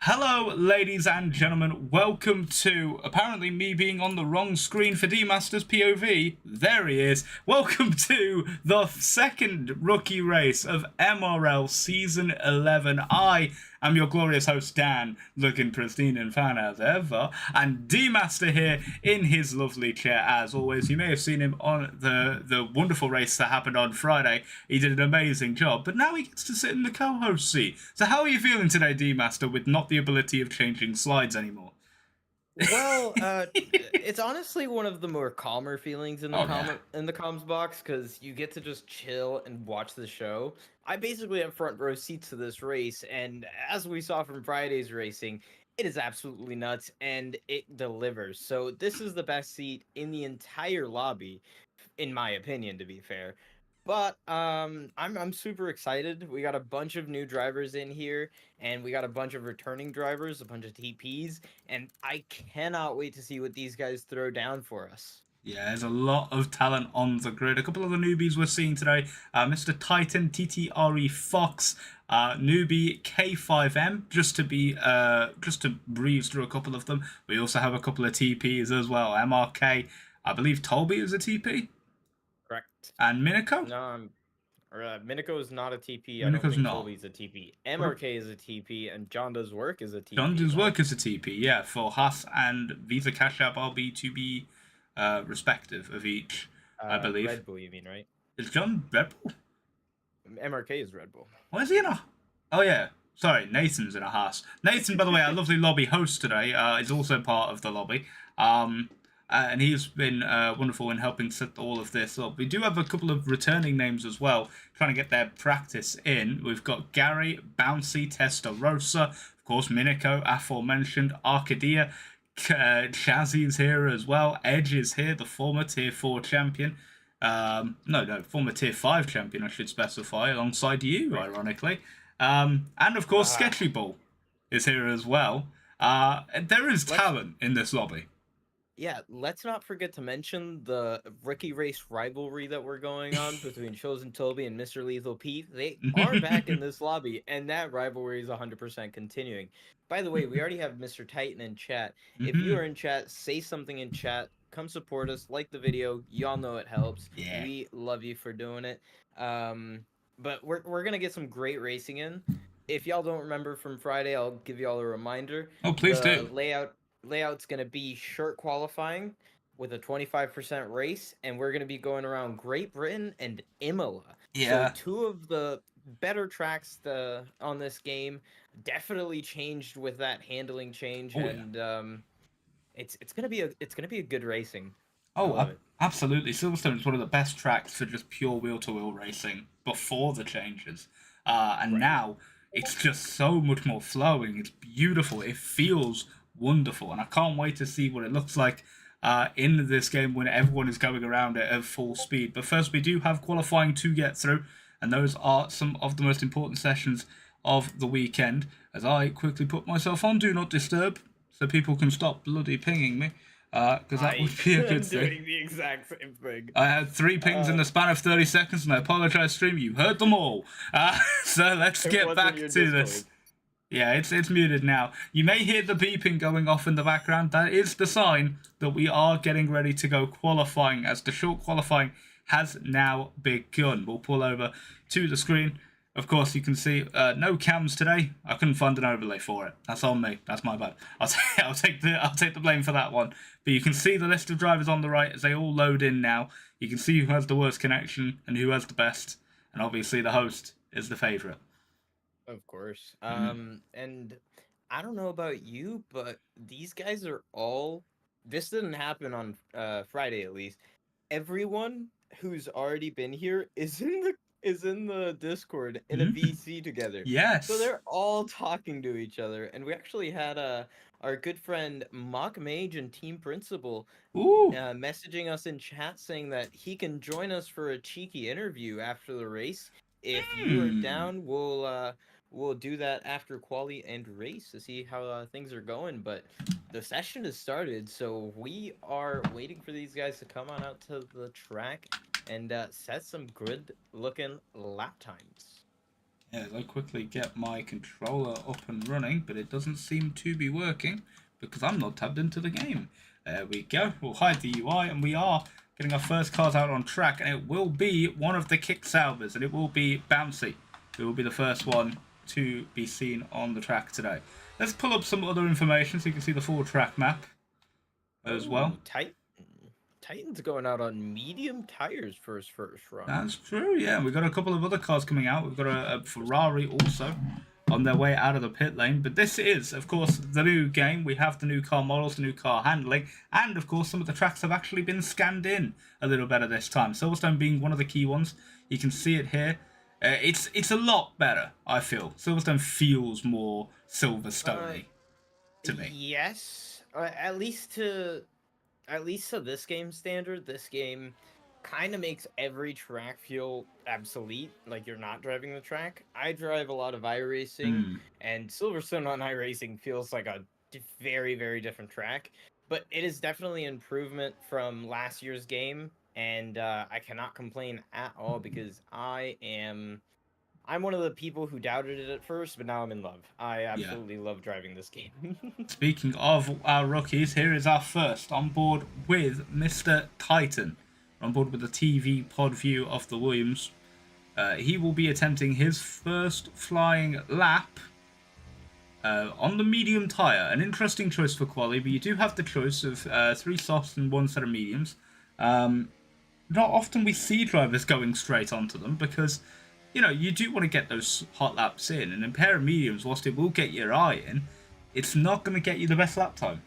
Hello, ladies and gentlemen. Welcome to, apparently, me being on the wrong screen for DMaster's POV. There he is. Welcome to the second rookie race of MRL Season 11. I am your glorious host, Dan, looking pristine and fine as ever. And DMaster here in his lovely chair, as always. You may have seen him on the wonderful race that happened on Friday. He did an amazing job, but now he gets to sit in the co-host seat. So how are you feeling today, DMaster, with not the ability of changing slides anymore? Well, it's honestly one of the more calmer feelings in the in the comms box, because you get to just chill and watch the show. I basically have front row seats to this race, and as we saw from Friday's racing, it is absolutely nuts, and it delivers. So this is the best seat in the entire lobby, in my opinion, to be fair. But I'm super excited. We got a bunch of new drivers in here, and we got a bunch of returning drivers, a bunch of TPs, and I cannot wait to see what these guys throw down for us. Yeah, there's a lot of talent on the grid. A couple of the newbies we're seeing today. Mr. Titan, TTRE Fox, newbie K5M, just to breeze through a couple of them. We also have a couple of TPs as well. MRK, I believe Tolby is a TP. Correct. And Minako? No, Minako is not a TP. Minako's I don't think not. Colby's a TP. MRK is a TP, and John Does Work is a TP. John Does Work is a TP, yeah, for Haas and Visa Cash App RB to be respective of each, I believe. Red Bull, you mean, right? Is John Red Bull? MRK is Red Bull. Why is he in a... Oh, yeah. Sorry, Nathan's in a Haas. Nathan, by the way, our lovely lobby host today, is also part of the lobby. And he's been wonderful in helping set all of this up. We do have a couple of returning names as well, trying to get their practice in. We've got Gary, Bouncy, Testarossa, of course, Minako, aforementioned, Arcadia, Chazzy's here as well, Edge is here, the former Tier 4 champion. Former Tier 5 champion, I should specify, alongside you, ironically. And, of course, Sketchy Ball is here as well. There is talent in this lobby. Yeah, let's not forget to mention the rookie race rivalry that we're going on between Chosen Toby and Mr. Lethal Pete. They are back in this lobby, and that rivalry is 100% continuing. By the way, we already have Mr. Titan in chat. If you are in chat, say something in chat come support us, like the video. Y'all know it helps. Yeah. We love you for doing it. But we're gonna get some great racing in. If y'all don't remember from Friday, I'll give y'all a reminder. Oh, please The do. layout's gonna be short qualifying with a 25% race, and we're gonna be going around Great Britain and Imola. So Yeah. two of the better tracks on this game definitely changed with that handling change, Oh, yeah. and it's gonna be a good racing. I Oh, love it. absolutely. Silverstone is one of the best tracks for just pure wheel-to-wheel racing before the changes. And Right. now it's just so much more flowing. It's beautiful. It feels wonderful. And I can't wait to see what it looks like in this game when everyone is going around it at full speed. But first, we do have qualifying to get through. And those are some of the most important sessions of the weekend. As I quickly put myself on Do Not Disturb so people can stop bloody pinging me. Because that would be a good I'm thing. doing the exact same thing. I had 3 pings in the span of 30 seconds, and I apologize, stream. You heard them all. So let's It get wasn't back your to this. Discord. Yeah, it's muted now. You may hear the beeping going off in the background. That is the sign that we are getting ready to go qualifying, as the short qualifying has now begun. We'll pull over to the screen. Of course, you can see no cams today. I couldn't find an overlay for it. That's on me. That's my bad. I'll take the blame for that one. But you can see the list of drivers on the right as they all load in now. You can see who has the worst connection and who has the best. And obviously, the host is the favourite. Of course. Mm. And I don't know about you, but these guys are all. This didn't happen on Friday, at least. Everyone who's already been here is in the Discord in a Mm. VC together. So Yes. they're all talking to each other, and we actually had our good friend Mock Mage and Team Principal Ooh. messaging us in chat saying that he can join us for a cheeky interview after the race. If you are Hmm. down, we'll do that after quali and race to see how things are going. But the session has started, so we are waiting for these guys to come on out to the track and set some good looking lap times. Yeah, as I quickly get my controller up and running, but it doesn't seem to be working because I'm not tabbed into the game. There we go. We'll hide the UI, and we are getting our first cars out on track, and it will be one of the Kick Saubers, and it will be Bouncy, who will be the first one to be seen on the track today. Let's pull up some other information so you can see the full track map as well. Oh, Titan's going out on medium tires for his first run. That's true, yeah. We've got a couple of other cars coming out. We've got a Ferrari also on their way out of the pit lane. But this is, of course, the new game. We have the new car models, the new car handling, and, of course, some of the tracks have actually been scanned in a little better this time. Silverstone being one of the key ones. You can see it here. It's a lot better, I feel. Silverstone feels more Silverstone-y to me. Yes, at least to this game standard, this game kind of makes every track feel obsolete, like you're not driving the track. I drive a lot of iRacing, Hmm. and Silverstone on iRacing feels like a very, very different track. But it is definitely improvement from last year's game, and I cannot complain at all because I'm one of the people who doubted it at first, but now I'm in love. I Yeah. absolutely love driving this game. Speaking of our rookies, here is our first on board with Mr. Titan. On board with the TV pod view of the Williams. He will be attempting his first flying lap on the medium tyre. An interesting choice for quali, but you do have the choice of 3 softs and 1 set of mediums. Not often we see drivers going straight onto them because, you know, you do want to get those hot laps in. And a pair of mediums, whilst it will get your eye in, it's not going to get you the best lap time.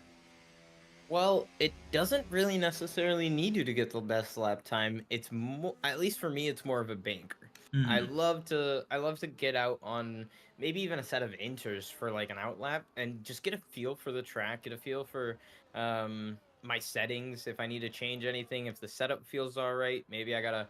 Well, it doesn't really necessarily need you to get the best lap time. It's more, at least for me, it's more of a banker. Hmm. I love to get out on maybe even a set of inters for like an out lap and just get a feel for the track, get a feel for my settings, if I need to change anything, if the setup feels all right. Maybe I gotta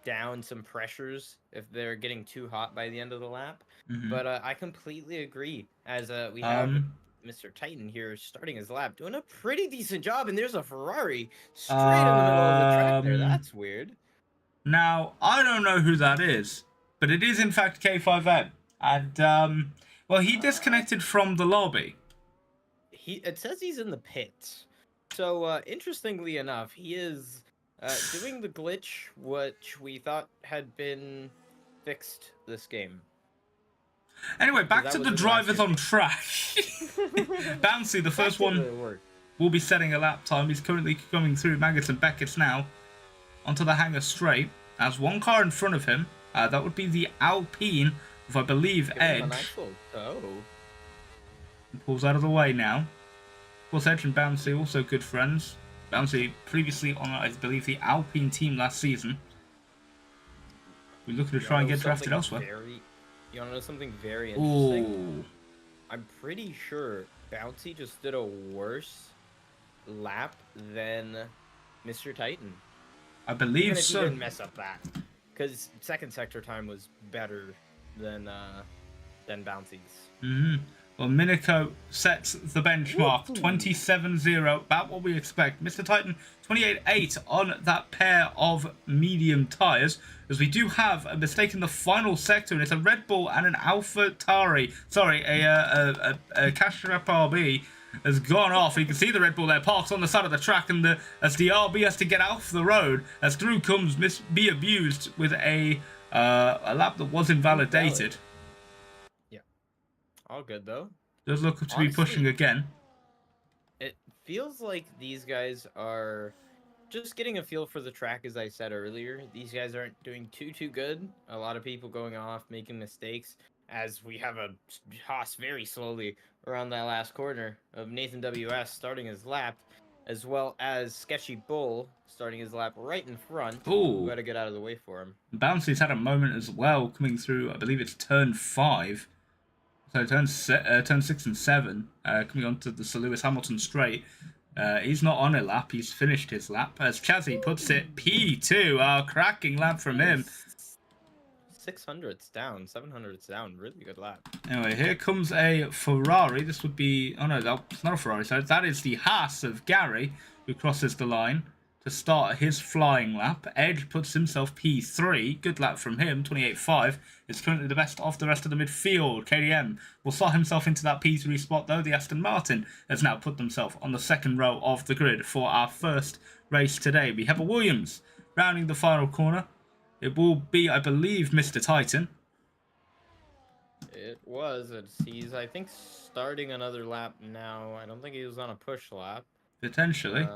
down some pressures if they're getting too hot by the end of the lap. Mm-hmm. But I completely agree. As we have Um, Mr. Titan here starting his lap, doing a pretty decent job, and there's a Ferrari straight in the middle of the track there. That's weird. Now, I don't know who that is, but it is in fact K5M. And, well, he Uh, disconnected from the lobby. it says he's in the pits. So, interestingly enough, he is doing the glitch which we thought had been fixed this game. Anyway, Because back that to was the his last drivers on campaign. track. Bouncy, the Back first to one, the work. will be setting a lap time. He's currently coming through Maggots and Beckett's now onto the hangar straight. As one car in front of him, that would be the Alpine, with I believe Give him a Edge. nice little toe. Pulls out of the way now. Of course, Edge and Bouncy also good friends. Bouncy previously on, I believe, the Alpine team last season. We're looking to try and get drafted elsewhere. You want to know something very interesting? Ooh. I'm pretty sure Bouncy just did a worse lap than Mr. Titan. I believe Even if so. he didn't mess up that, because second sector time was better than Bouncy's. Well, Minico sets the benchmark, 27-0, about what we expect. Mr. Titan, 28-8 on that pair of medium tyres, as we do have a mistake in the final sector, and it's a Red Bull and an Alpha Tari. Sorry, a Castrap RB has gone off. You can see the Red Bull there parks on the side of the track, and as the RB has to get off the road, as through comes Miss Be Abused with a lap that was invalidated. All good though. Does look to be pushing again. It feels like these guys are just getting a feel for the track, as I said earlier. These guys aren't doing too good. A lot of people going off, making mistakes, as we have a Haas very slowly around that last corner of Nathan WS starting his lap, as well as Sketchy Bull starting his lap right in front. Ooh. We gotta get out of the way for him. Bouncy's had a moment as well, coming through, I believe it's turn 5. So turn 6 and 7, coming onto the Lewis Hamilton straight. He's not on a lap, he's finished his lap. As Chazzy puts it, P2, cracking lap from him. 600s down, 700s down, really good lap. Anyway, here comes a Ferrari. This would be, oh no, that's not a Ferrari. So that is the Haas of Gary, who crosses the line to start his flying lap. Edge puts himself P3. Good lap from him, 28.5. It's currently the best of the rest of the midfield. KDM will slot himself into that P3 spot, though. The Aston Martin has now put themselves on the second row of the grid for our first race today. We have a Williams rounding the final corner. It will be, I believe, Mr. Titan. It was. He's, I think, starting another lap now. I don't think he was on a push lap. Potentially.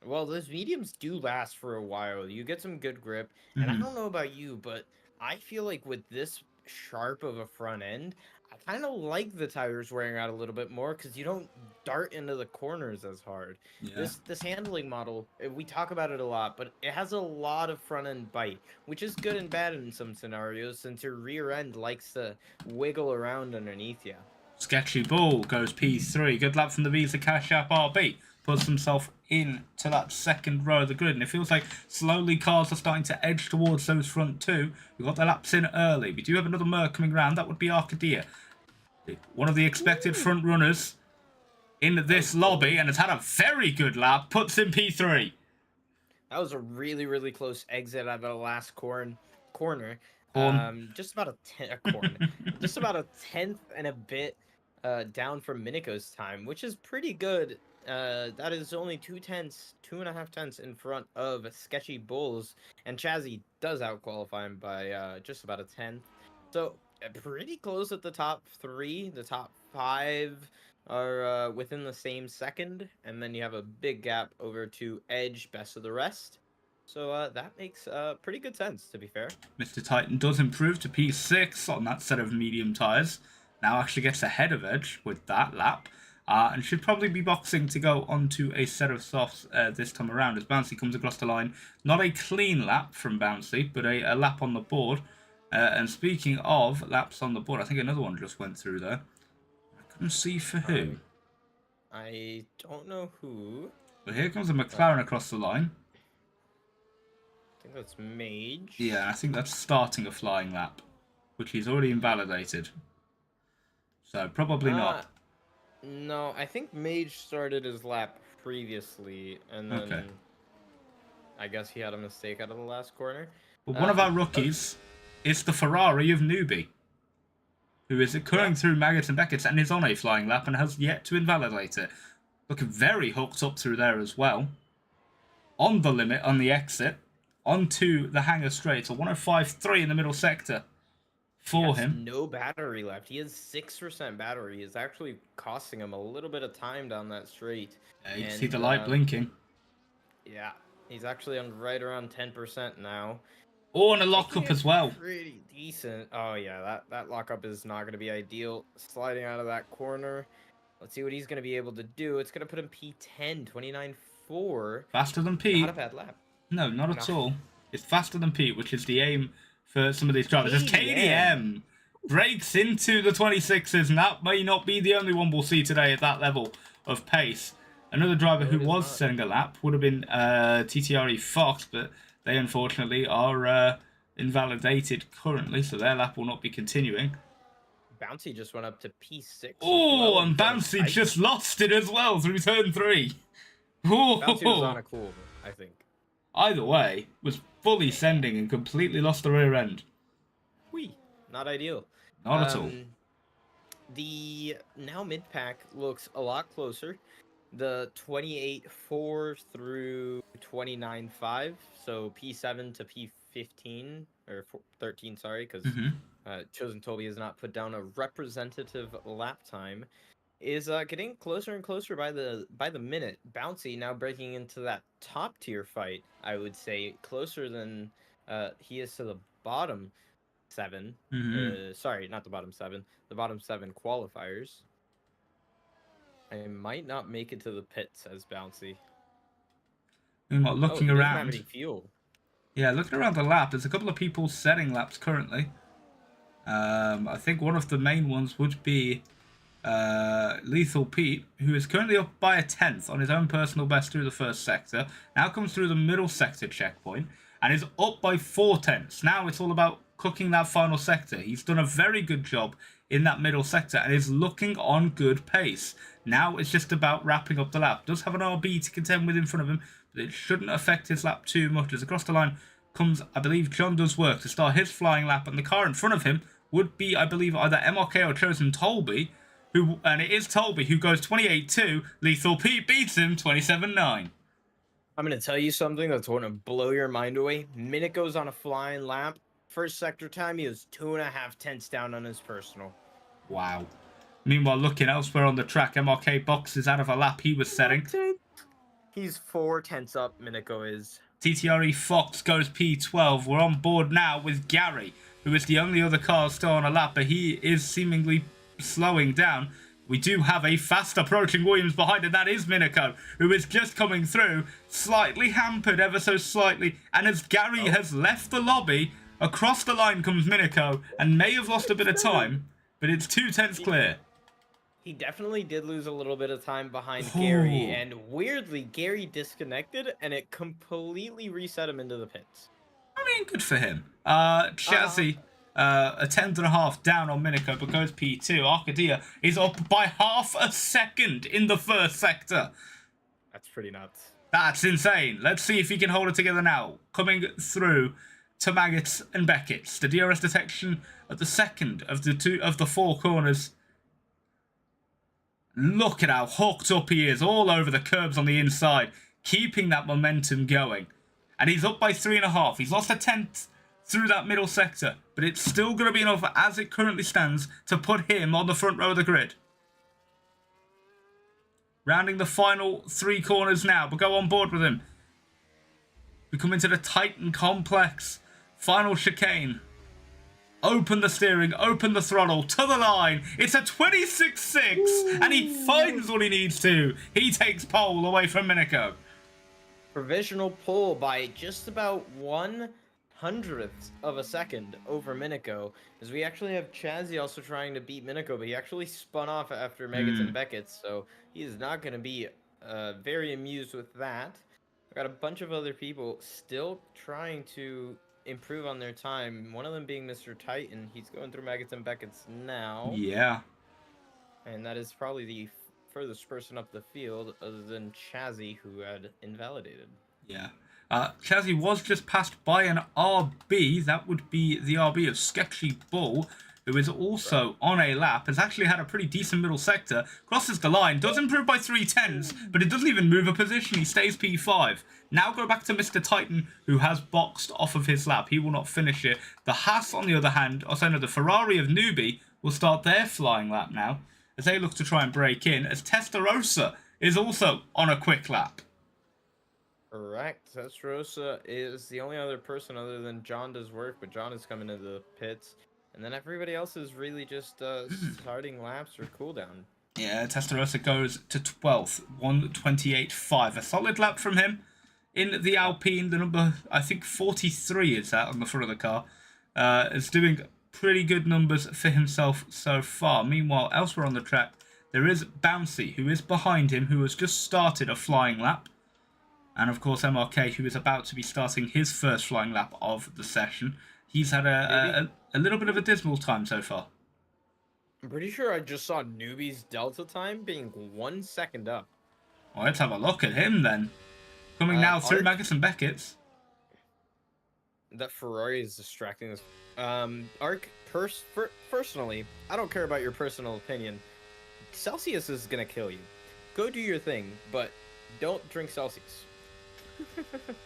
Well, those mediums do last for a while. You get some good grip. And I don't know about you, but I feel like with this sharp of a front end, I kind of like the tires wearing out a little bit more because you don't dart into the corners as hard. Yeah. This handling model, we talk about it a lot, but it has a lot of front end bite, which is good and bad in some scenarios since your rear end likes to wiggle around underneath you. Sketchy Bull goes P3. Good lap from the Visa Cash App RB. Puts himself into that second row of the grid. And it feels like slowly cars are starting to edge towards those front two. We've got the laps in early. We do have another Merc coming round. That would be Arcadia. One of the expected front runners in this lobby and has had a very good lap. Puts in P3. That was a really, really close exit out of the last corner. Just about just about a tenth and a bit down from Minico's time, which is pretty good. That is only 2.5 tenths in front of Sketchy Bulls, and Chazzy does outqualify him by just about a tenth. So pretty close at the top 3. The top 5 are within the same second, and then you have a big gap over to Edge, best of the rest. So that makes pretty good sense, to be fair. Mr. Titan does improve to P6 on that set of medium tyres. Now actually gets ahead of Edge with that lap. And should probably be boxing to go onto a set of softs this time around as Bouncy comes across the line. Not a clean lap from Bouncy, but a lap on the board. And speaking of laps on the board, I think another one just went through there. I couldn't see for who. I don't know who. But here comes a McLaren across the line. I think that's Mage. Yeah, I think that's starting a flying lap, which he's already invalidated. So probably not. No, I think Mage started his lap previously, and then I guess he had a mistake out of the last corner. But one of our rookies is the Ferrari of Newbie, who is occurring through Maggots and Beckett's and is on a flying lap and has yet to invalidate it. Looking very hooked up through there as well. On the limit, on the exit. Onto the hangar straight. So 105.3 in the middle sector for him. No battery left. He has 6% battery. It's actually costing him a little bit of time down that straight. You can see the light blinking. Yeah, he's actually on right around 10% now. Oh, and a lockup as well. Pretty decent. Oh yeah, that lockup is not going to be ideal. Sliding out of that corner. Let's see what he's going to be able to do. It's going to put him P10, 29.4. Faster than Pete. Not a bad lap. No, not at all. It's faster than Pete, which is the aim for some of these drivers. As KDM breaks into the 26s, and that may not be the only one we'll see today at that level of pace. Another driver who was setting a lap would have been TTRE Fox, but they unfortunately are invalidated currently, so their lap will not be continuing. Bouncy just went up to P6. Oh, and Bouncy just lost it as well through turn 3. Oh. Bouncy was on a cool, I think. Either way, was fully sending and completely lost the rear end. Whee! Not ideal. Not at all. The now mid-pack looks a lot closer. The 28.4 through 29.5, so P7 to P15, or 13, sorry, because Chosen Toby has not put down a representative lap time, is getting closer and closer by the minute. Bouncy now breaking into that top tier fight, I would say, closer than he is to the bottom 7. Sorry, not the bottom 7. The bottom 7 qualifiers. I might not make it to the pits as Bouncy. Meanwhile, looking around. Doesn't have any fuel. Yeah, looking around the lap, there's a couple of people setting laps currently. I think one of the main ones would be Lethal Pete, who is currently up by a 10th on his own personal best through the first sector. Now comes through the middle sector checkpoint and is up by 4/10. Now it's all about cooking that final sector. He's done a very good job in that middle sector and is looking on good pace. Now it's just about wrapping up the lap. Does have an RB to contend with in front of him, but it shouldn't affect his lap too much. As across the line comes, I believe, John Does Work to start his flying lap, and the car in front of him would be, I believe, either MRK or Chosen Tolby, and it is Tolby who goes 28.2. Lethal Pete beats him 27.9. I'm going to tell you something that's going to blow your mind away. Minute goes on a flying lap. First sector time, he was 2.5 tenths down on his personal. Wow. Meanwhile, looking elsewhere on the track, MRK boxes out of a lap he was setting. He's 4 tenths up, Miniko is. TTRE Fox goes P12. We're on board now with Gary, who is the only other car still on a lap, but he is seemingly slowing down. We do have a fast approaching Williams behind, and that is Miniko, who is just coming through, slightly hampered ever so slightly. And as Gary has left the lobby, across the line comes Miniko, and may have lost a bit of time, but it's 2 tenths clear. He definitely did lose a little bit of time behind Gary, and weirdly, Gary disconnected, and it completely reset him into the pits. I mean, good for him. Chassis, a 10.5 down on Miniko, but goes P2. Arcadia is up by half a second in the first sector. That's pretty nuts. That's insane. Let's see if he can hold it together now. Coming through to Maggots and Beckett's. The DRS detection at the second of the 4 corners. Look at how hooked up he is all over the curbs on the inside, keeping that momentum going. And he's up by 3.5. He's lost a 10th through that middle sector, but it's still going to be enough as it currently stands to put him on the front row of the grid. Rounding the final 3 corners now, but go on board with him. We come into the Titan complex. Final chicane. Open the steering, open the throttle, to the line. It's a 26.6, and he finds what he needs to. He takes pole away from Miniko. Provisional pole by just about 1/100th of a second over Miniko, as we actually have Chazzy also trying to beat Miniko, but he actually spun off after Maggots and Beckett's, so he is not going to be very amused with that. We've got a bunch of other people still trying to improve on their time. One of them being Mr. Titan. He's going through Maggots and Beckett's now. Yeah. And that is probably the furthest person up the field other than Chazzy, who had invalidated. Yeah. Chazzy was just passed by an RB. That would be the RB of Sketchy Bull, who is also on a lap, has actually had a pretty decent middle sector, crosses the line, does improve by 3/10, but it doesn't even move a position. He stays P5. Now go back to Mr. Titan, who has boxed off of his lap. He will not finish it. The Haas, on the other hand, the Ferrari of Newbie, will start their flying lap now, as they look to try and break in, as Testarossa is also on a quick lap. Correct. Testarossa is the only other person other than John does work, but John is coming into the pits. And then everybody else is really just starting laps or cooldown. Yeah, Testarossa goes to 12th, 1:28.5. A solid lap from him. In the Alpine, the number, I think 43 is that on the front of the car. Is doing pretty good numbers for himself so far. Meanwhile, elsewhere on the track, there is Bouncy, who is behind him, who has just started a flying lap. And of course, MRK, who is about to be starting his first flying lap of the session. He's had a little bit of a dismal time so far. I'm pretty sure I just saw Newbie's Delta time being 1 second up. Well, let's have a look at him then. Coming now through Magus and Beckett's. That Ferrari is distracting us. Ark, personally, I don't care about your personal opinion. Celsius is gonna kill you. Go do your thing, but don't drink Celsius.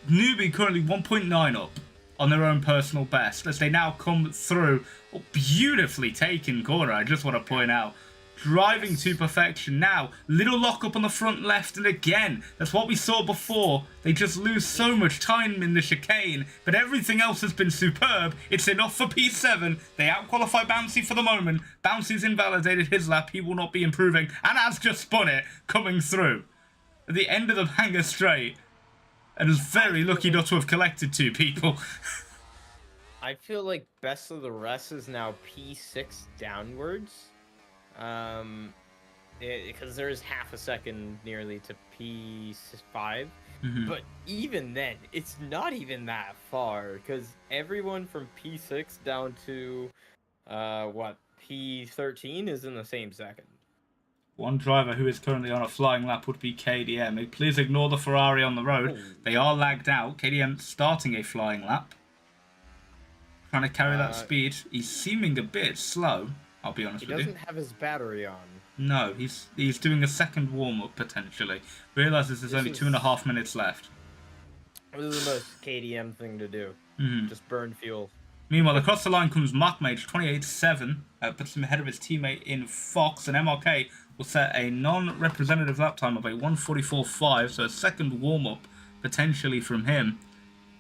Newbie currently 1.9 up on their own personal best as they now come through. Oh, beautifully taken corner, I just want to point out. Driving to perfection now. Little lock up on the front left, and again, that's what we saw before. They just lose so much time in the chicane, but everything else has been superb. It's enough for P7. They outqualify Bouncy for the moment. Bouncy's invalidated his lap. He will not be improving, and has just spun it, coming through. At the end of the hanger straight. And is very lucky not to have collected 2 people. I feel like best of the rest is now P6 downwards. Because there is half a second nearly to P5. But even then, it's not even that far. Because everyone from P6 down to, P13 is in the same second. One driver who is currently on a flying lap would be KDM. Please ignore the Ferrari on the road. They are lagged out. KDM starting a flying lap. Trying to carry that speed. He's seeming a bit slow, I'll be honest with you. He doesn't have his battery on. No, he's doing a second warm-up, potentially. Realises there's only 2.5 minutes left. This is the most KDM thing to do. Just burn fuel. Meanwhile, across the line comes Markmage, 28.7. Puts him ahead of his teammate in Fox, and MRK will set a non-representative lap time of a 1:44.5, so a second warm-up potentially from him.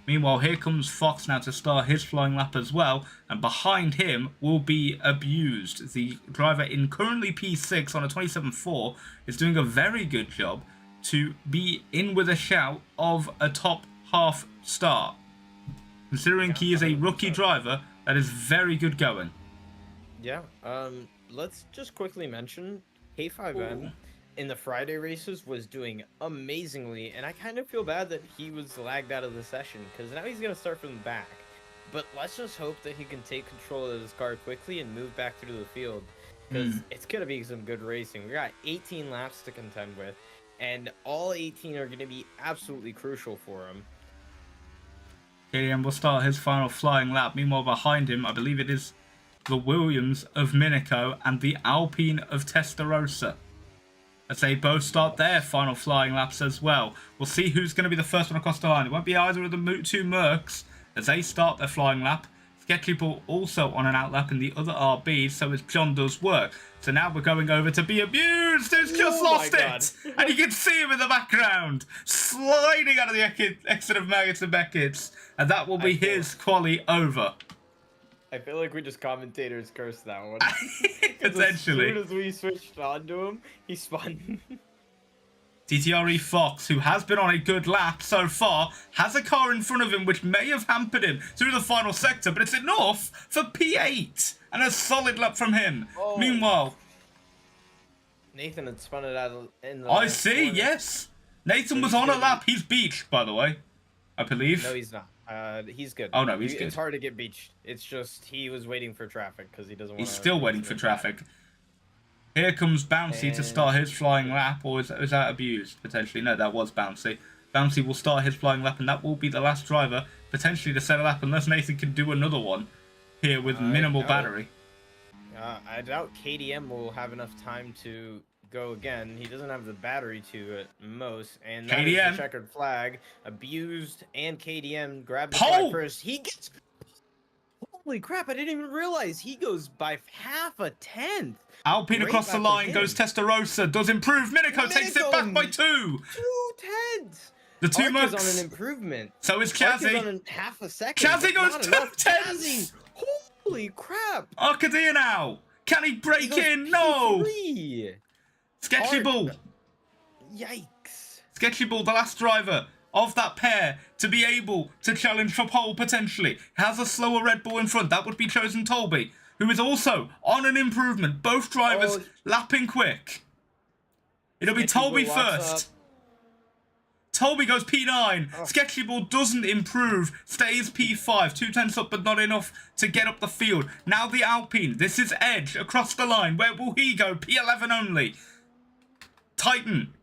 Meanwhile, here comes Fox now to start his flying lap as well, and behind him will be Abused. The driver in currently P6 on a 27.4 is doing a very good job to be in with a shout of a top half start. Considering he is a rookie driver, that is very good going. Yeah, let's just quickly mention K5M in the Friday races was doing amazingly, and I kind of feel bad that he was lagged out of the session, because now he's going to start from the back. But let's just hope that he can take control of his car quickly and move back through the field, because it's going to be some good racing. We got 18 laps to contend with, and all 18 are going to be absolutely crucial for him. KDM will start his final flying lap. Meanwhile, behind him, I believe it is the Williams of Minico and the Alpine of Testarossa, as they both start their final flying laps as well. We'll see who's going to be the first one across the line. It won't be either of the 2 Mercs as they start their flying lap. Sketchybull also on an outlap in the other RB, so as John does work. So now we're going over to be Abused, who's just lost it! And you can see him in the background, sliding out of the exit of Maggots and Beckett's. And that will be his quali over. I feel like we just commentators cursed that one. Potentially. As soon as we switched on to him, he spun. DTRE Fox, who has been on a good lap so far, has a car in front of him which may have hampered him through the final sector, but it's enough for P8 and a solid lap from him. Meanwhile, Nathan had spun it out in the I see, corner. Yes. Nathan was on a lap. He's beached, by the way, I believe. No, he's not. He's good. Oh, no, he's good. It's hard to get beached. It's just he was waiting for traffic because he doesn't want to... He's still waiting for traffic. Here comes Bouncy to start his flying lap, or is that Abused, potentially? No, that was Bouncy. Bouncy will start his flying lap, and that will be the last driver, potentially to set a lap, unless Nathan can do another one here with minimal battery. I doubt KDM will have enough time to go again. He doesn't have the battery to at most, and that is KDM. the checkered flag. Abused, and KDM grabbed the Pole! flag first. He gets... Holy crap, I didn't even realize he goes by half a tenth. Alpine Great across the lap for line him. goes Testarossa, does improve. Minico takes it back by 2. 2/10. The 2 Arc is on mugs. an improvement. So is Arc is Chazzy. on half a second. Chazzy but goes not 2 enough. tenths. Chazzy! Holy crap! Arcadia now. Can he He break goes in? No. P3. Sketchy Arc. Bull. Yikes. Sketchy Bull, the last driver of that pair to be able to challenge for pole potentially. Has a slower Red Bull in front. That would be Chosen Tolby, who is also on an improvement. Both drivers lapping quick. It'll be Tolby first. Tolby goes P9. Oh. Sketchy Bull doesn't improve. Stays P5. 2 tenths up, but not enough to get up the field. Now the Alpine. This is Edge across the line. Where will he go? P11 only. Titan.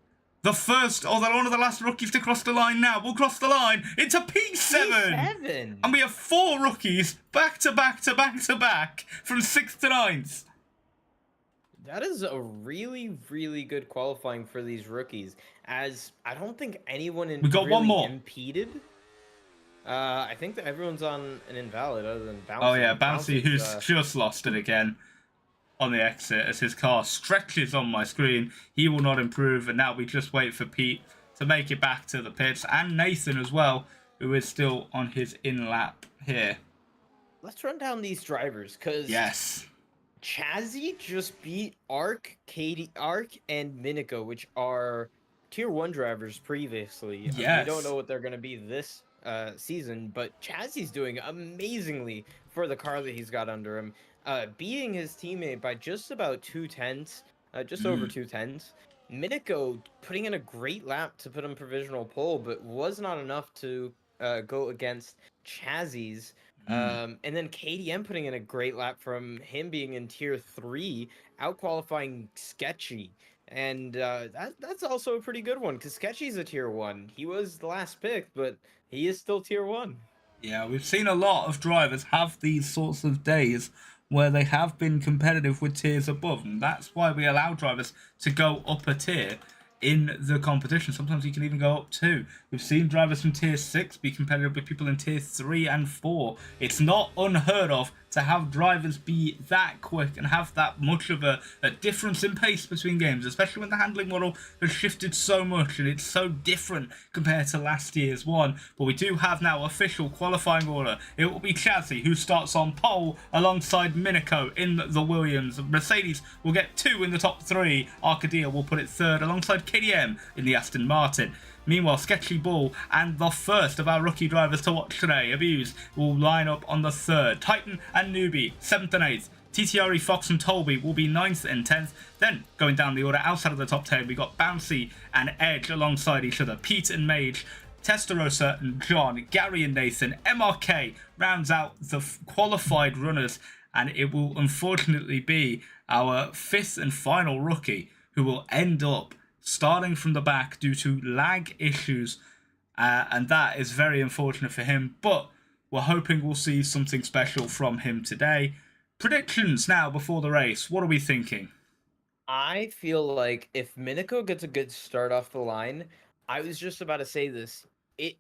The first, or one of the last rookies to cross the line now, will cross the line into P7. And we have 4 rookies back to back to back to back from 6th to 9th. That is a really, really good qualifying for these rookies, as I don't think anyone We got one more. impeded. I think that everyone's on an invalid other than Bouncy. Oh yeah, Bouncy, who's just lost it again on the exit as his car stretches on my screen. He will not improve, and now we just wait for Pete to make it back to the pits, and Nathan as well, who is still on his in-lap here. Let's run down these drivers, because yes, Chazzy just beat Arc, and Minico, which are Tier 1 drivers previously. Yes. We don't know what they're going to be this season, but Chazzy's doing amazingly for the car that he's got under him. Beating his teammate by just about 2 tenths, just over 2 tenths. Minico putting in a great lap to put him provisional pole, but was not enough to go against Chazzy's. And then KDM putting in a great lap from him being in Tier 3, out-qualifying Sketchy. And that's also a pretty good one, because Sketchy's a Tier 1. He was the last pick, but he is still Tier 1. Yeah, we've seen a lot of drivers have these sorts of days where they have been competitive with tiers above, and that's why we allow drivers to go up a tier in the competition. Sometimes you can even go up 2. We've seen drivers from tier 6 be competitive with people in tier 3 and 4. It's not unheard of to have drivers be that quick and have that much of a difference in pace between games, especially when the handling model has shifted so much and it's so different compared to last year's one. But we do have now official qualifying order. It will be Chazzy who starts on pole alongside Minico in the Williams. Mercedes will get 2 in the top 3. Arcadia will put it 3rd alongside KDM in the Aston Martin. Meanwhile, Sketchy Bull and the first of our rookie drivers to watch today, Abuse, will line up on the 3rd. Titan and Newbie, 7th and 8th. TTRE, Fox and Tolby will be 9th and 10th. Then, going down the order outside of the top 10, we got Bouncy and Edge alongside each other. Pete and Mage, Testarossa and John, Gary and Nathan. MRK rounds out the qualified runners, and it will unfortunately be our 5th and final rookie who will end up starting from the back due to lag issues, and that is very unfortunate for him, but we're hoping we'll see something special from him today. Predictions now before the race. What are we thinking? I feel like if Minico gets a good start off the line, I was just about to say this, it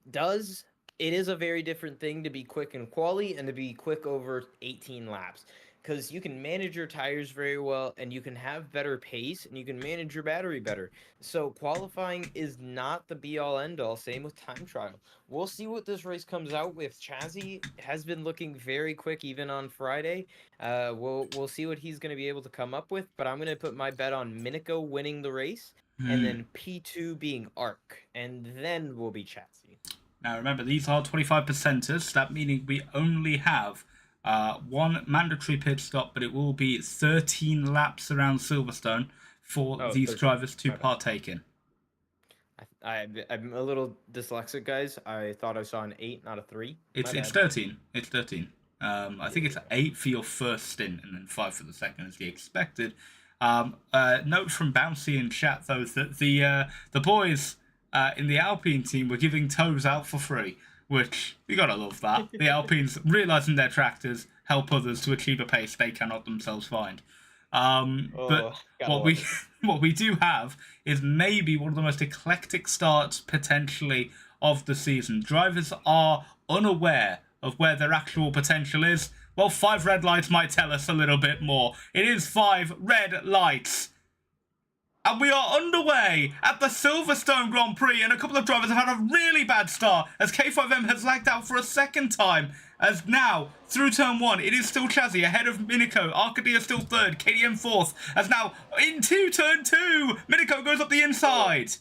is a very different thing to be quick in quali and to be quick over 18 laps. Because you can manage your tires very well, and you can have better pace, and you can manage your battery better. So qualifying is not the be-all, end-all. Same with time trial. We'll see what this race comes out with. Chazzy has been looking very quick even on Friday. We'll see what he's going to be able to come up with, but I'm going to put my bet on Minico winning the race, and then P2 being Arc, and then will be Chazzy. Now remember, these are 25%ers. That meaning we only have 1 mandatory pit stop, but it will be 13 laps around Silverstone for these drivers to partake in. I'm a little dyslexic, guys. I thought I saw an 8, not a 3. It's 13. It's 13. I think it's 8 for your first stint and then 5 for the second as the expected. Note from Bouncy in chat though that the boys in the Alpine team were giving toes out for free. which you gotta love that. The Alpines realizing their tractors help others to achieve a pace they cannot themselves find. But what we do have is maybe one of the most eclectic starts potentially of the season. Drivers are unaware of where their actual potential is. Well, 5 red lights might tell us a little bit more. It is 5 red lights. And we are underway at the Silverstone Grand Prix, and a couple of drivers have had a really bad start as K5M has lagged out for a second time. As now, through turn 1, it is still Chazzy ahead of Minico. Arcadia still 3rd, KDM 4th. As now, into turn 2, Minico goes up the inside.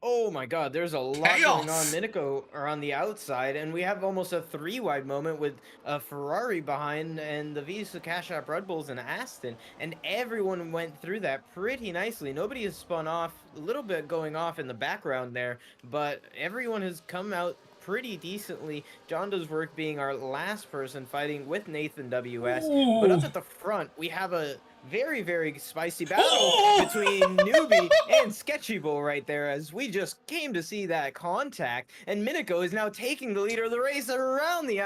Oh my god, there's a lot going on. Minico are on the outside, and we have almost a 3-wide moment with a Ferrari behind and the Visa Cash App Red Bulls and Aston, and everyone went through that pretty nicely. Nobody has spun off, a little bit going off in the background there, but everyone has come out pretty decently. John Doe's Work being our last person fighting with Nathan WS. Ooh. But up at the front, we have a very, very spicy battle between Newbie and Sketchy Bull right there, as we just came to see that contact, and Minico is now taking the leader of the race around the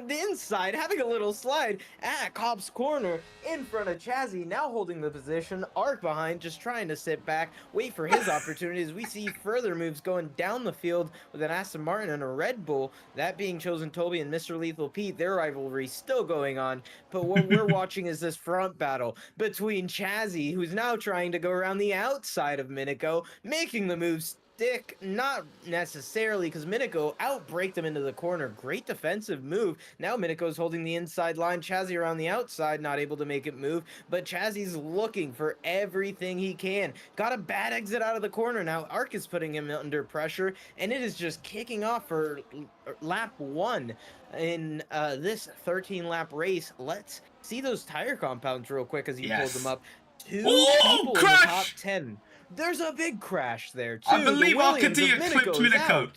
inside, having a little slide at Cobb's corner in front of Chazzy, now holding the position. Arc behind, just trying to sit back, wait for his opportunities. We see further moves going down the field with an Aston Martin and a Red Bull, that being Chosen Toby and Mr. Lethal Pete. Their rivalry still going on, but what we're watching is this front battle between Chazzy, who's now trying to go around the outside of Minico, making the move stick, not necessarily, because Minico outbraked him into the corner. Great defensive move. Now Minico's holding the inside line, Chazzy around the outside, not able to make it move, but Chazzy's looking for everything he can. Got a bad exit out of the corner. Now Arc is putting him under pressure, and it is just kicking off for lap 1 in this 13-lap race. Let's see those tire compounds real quick as you pulled them up. 2 people in the top 10. There's a big crash there, too. I believe Arcadia clipped Minico.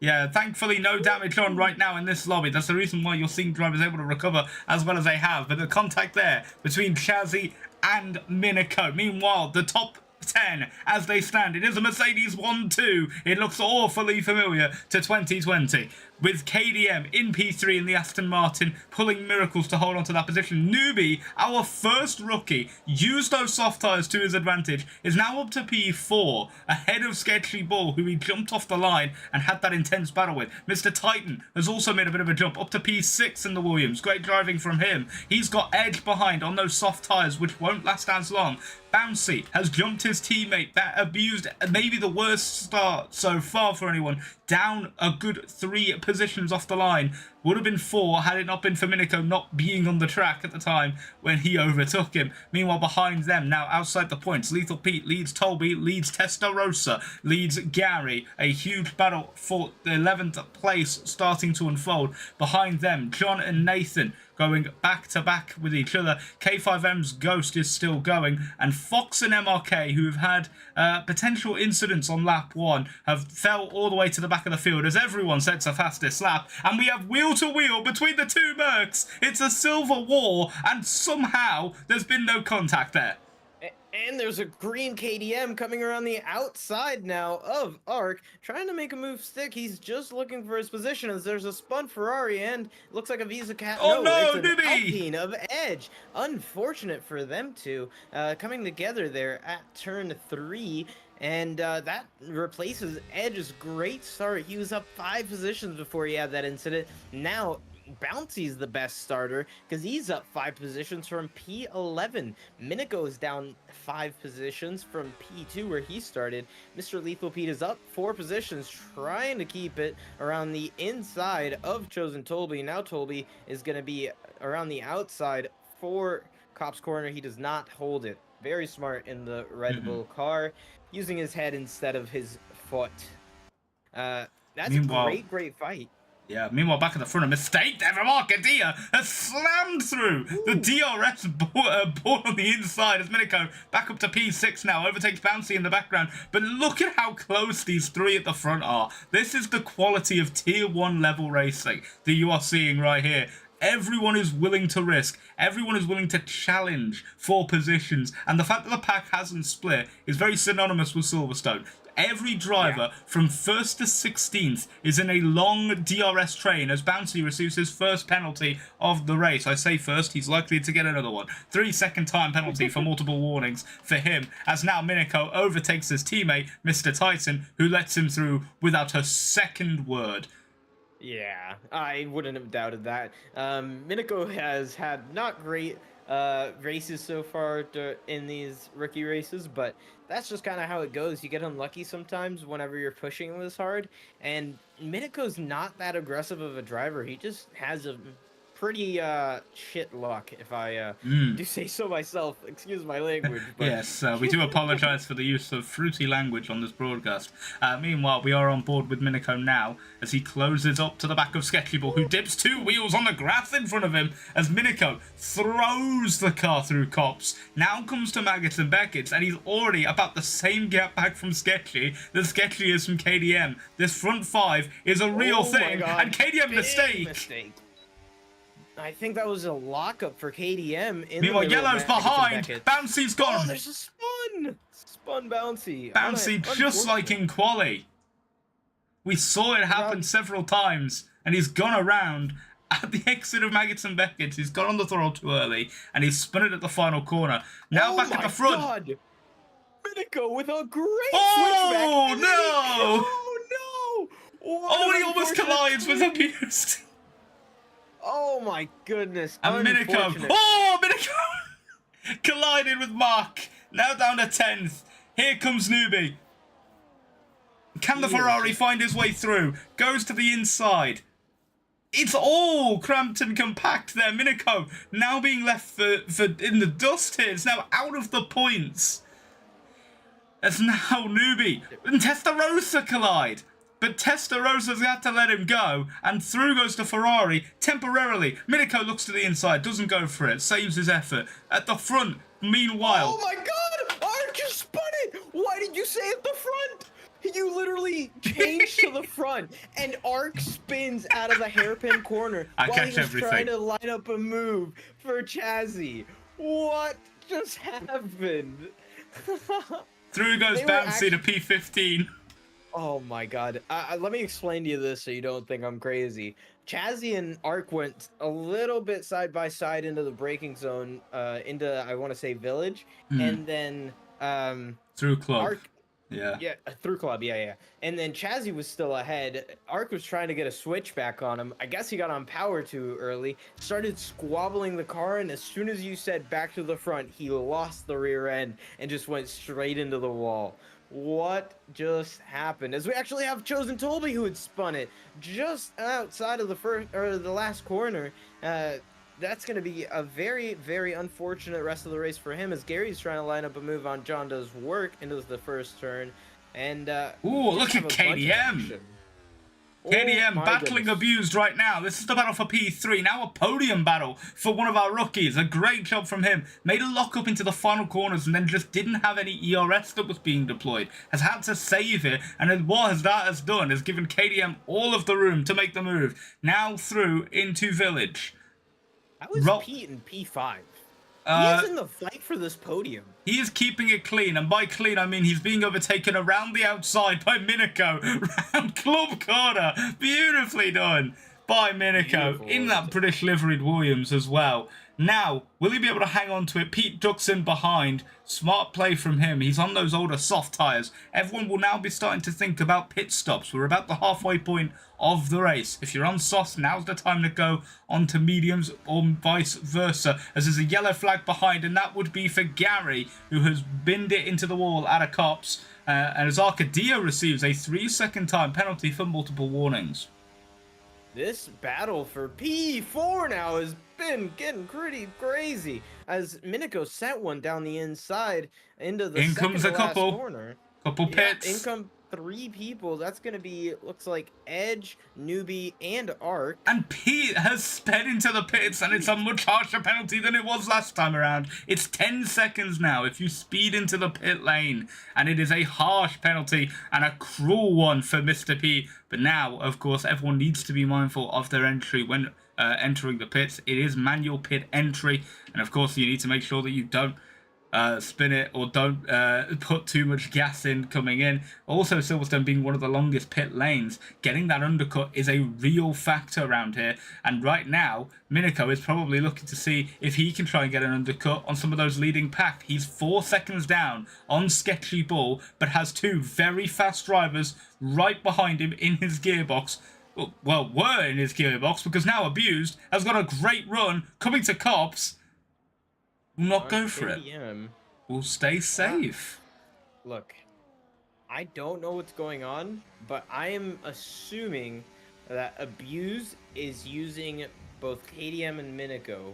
Yeah, thankfully no damage on right now in this lobby. That's the reason why you're seeing drivers able to recover as well as they have. But the contact there between Chazzy and Minico. Meanwhile, the top 10 as they stand. It is a Mercedes 1-2. It looks awfully familiar to 2020. With KDM in P3 and the Aston Martin pulling miracles to hold on to that position. Newbie, our first rookie, used those soft tyres to his advantage, is now up to P4, ahead of Sketchy Bull, who he jumped off the line and had that intense battle with. Mr. Titan has also made a bit of a jump up to P6 in the Williams. Great driving from him. He's got edge behind on those soft tyres, which won't last as long. Bouncy has jumped his teammate that abused maybe the worst start so far for anyone, down a good 3 positions off the line. Would have been 4 had it not been for Minico not being on the track at the time when he overtook him. Meanwhile, behind them, now outside the points, Lethal Pete leads Toby, leads Testarossa, leads Gary. A huge battle for the 11th place starting to unfold. Behind them, John and Nathan going back to back with each other. K5M's Ghost is still going, and Fox and MRK, who have had potential incidents on lap 1, have fell all the way to the back of the field as everyone sets a fastest lap, and we have wheel to wheel between the 2 Mercs. It's a silver war, and somehow there's been no contact there. And there's a green KDM coming around the outside now of Arc, trying to make a move stick. He's just looking for his position as there's a spun Ferrari and looks like a Visa Cat. Oh no, it's an Alpine of Edge. Unfortunate for them two coming together there at turn 3. And that replaces Edge's great start. He was up 5 positions before he had that incident. Now Bouncy's the best starter because he's up 5 positions from P11. Minico is down 5 positions from P2 where he started. Mr. Lethal Pete is up 4 positions, trying to keep it around the inside of Chosen Toby. Now Toby is going to be around the outside for Cop's Corner. He does not hold it. Very smart in the Red Bull car, using his head instead of his foot. That's a great fight. Yeah, meanwhile, back at the front, a mistake there from Arcadia has slammed through the DRS board on the inside as Minico back up to P6 now, overtakes Bouncy in the background. But look at how close these 3 at the front are. This is the quality of Tier 1 level racing that you are seeing right here. Everyone is willing to risk. Everyone is willing to challenge for positions. And the fact that the pack hasn't split is very synonymous with Silverstone. Every driver from 1st to 16th is in a long DRS train as Bouncy receives his first penalty of the race. I say first, he's likely to get another one. 3-second time penalty for multiple warnings for him, as now Miniko overtakes his teammate, Mr. Tyson, who lets him through without a second word. Yeah, I wouldn't have doubted that. Miniko has had not great races so far in these rookie races, but that's just kind of how it goes. You get unlucky sometimes whenever you're pushing this hard, and Miniko's not that aggressive of a driver. He just has a pretty shit luck, if I do say so myself. Excuse my language. But... Yes, we do apologise for the use of fruity language on this broadcast. Meanwhile, we are on board with Miniko now as he closes up to the back of Sketchyball, who dips 2 wheels on the grass in front of him as Miniko throws the car through cops. Now comes to Maggots and Beckett's, and he's already about the same gap back from Sketchy that Sketchy is from KDM. This front 5 is a real thing, and KDM mistake. I think that was a lockup for KDM. Meanwhile, Yellow's behind. Bouncy's gone. Oh, there's a spun Bouncy. Bouncy, just like in quali. We saw it happen several times, and he's gone around at the exit of Maggots and Beckett. He's got on the throttle too early, and he's spun it at the final corner. Now back at the front. God. Miniko with a great switchback. No! Oh, no! He almost collides with Abused. Oh my goodness. And Miniko. Miniko collided with Mark. Now down to 10th. Here comes Newbie. Can the Ferrari find his way through? Goes to the inside. It's all cramped and compact there. Miniko now being left for in the dust here. It's now out of the points. It's now Newbie and Testarossa collide. But Testarosa's had to let him go, and through goes to Ferrari temporarily. Miniko looks to the inside, doesn't go for it, saves his effort. At the front, meanwhile... Oh my god! Ark just spun it! Why did you say at the front? You literally changed to the front, and Ark spins out of the hairpin corner while he was trying to line up a move for Chazzy. What just happened? Through goes Bouncy to P15. Oh my god. Let me explain to you this so you don't think I'm crazy. Chazzy and Ark went a little bit side by side into the braking zone, into, I want to say, Village, and then... through Club. Ark, yeah, through Club, yeah. And then Chazzy was still ahead. Ark was trying to get a switch back on him. I guess he got on power too early, started squabbling the car, and as soon as you said back to the front, he lost the rear end and just went straight into the wall. What just happened? As we actually have Chosen Tolby who had spun it just outside of the first or the last corner. That's going to be a very, very unfortunate rest of the race for him as Gary's trying to line up a move on John Doe's work into the first turn. And ooh, look at KDM. KDM battling Abused right now. This is the battle for P3. Now a podium battle for one of our rookies. A great job from him. Made a lock up into the final corners and then just didn't have any ERS that was being deployed. Has had to save it. And what that has done is given KDM all of the room to make the move. Now through into Village. That was Pete in P5. He is in the fight for this podium. He is keeping it clean, and by clean I mean he's being overtaken around the outside by Miniko, round Club Corner. Beautifully done by Miniko in that British liveried Williams as well. Now, will he be able to hang on to it? Pete ducks in behind. Smart play from him. He's on those older soft tyres. Everyone will now be starting to think about pit stops. We're about the halfway point of the race. If you're on softs, now's the time to go onto mediums or vice versa, as there's a yellow flag behind, and that would be for Gary, who has binned it into the wall at a cops. And as Arcadia receives a 3-second time penalty for multiple warnings. This battle for P4 now has been getting pretty crazy as Miniko sent one down the inside into the in comes a couple corner. Couple pits. In come 3 people. That's going to be, looks like Edge, Newbie, and Ark. And Pete has sped into the pits, and it's a much harsher penalty than it was last time around. It's 10 seconds now if you speed into the pit lane, and it is a harsh penalty and a cruel one for Mr. P. But now, of course, everyone needs to be mindful of their entry when entering the pits. It is manual pit entry, and of course you need to make sure that you don't spin it or don't put too much gas in coming in. Also, Silverstone being one of the longest pit lanes, getting that undercut is a real factor around here. And right now, Miniko is probably looking to see if he can try and get an undercut on some of those leading pack. He's 4 seconds down on Sketchy Bull, but has 2 very fast drivers right behind him in his gearbox. Well, were in his gearbox, because now Abused has got a great run coming to Cops. Will not go for it. We'll stay safe. Look, I don't know what's going on, but I am assuming that Abuse is using both KDM and Miniko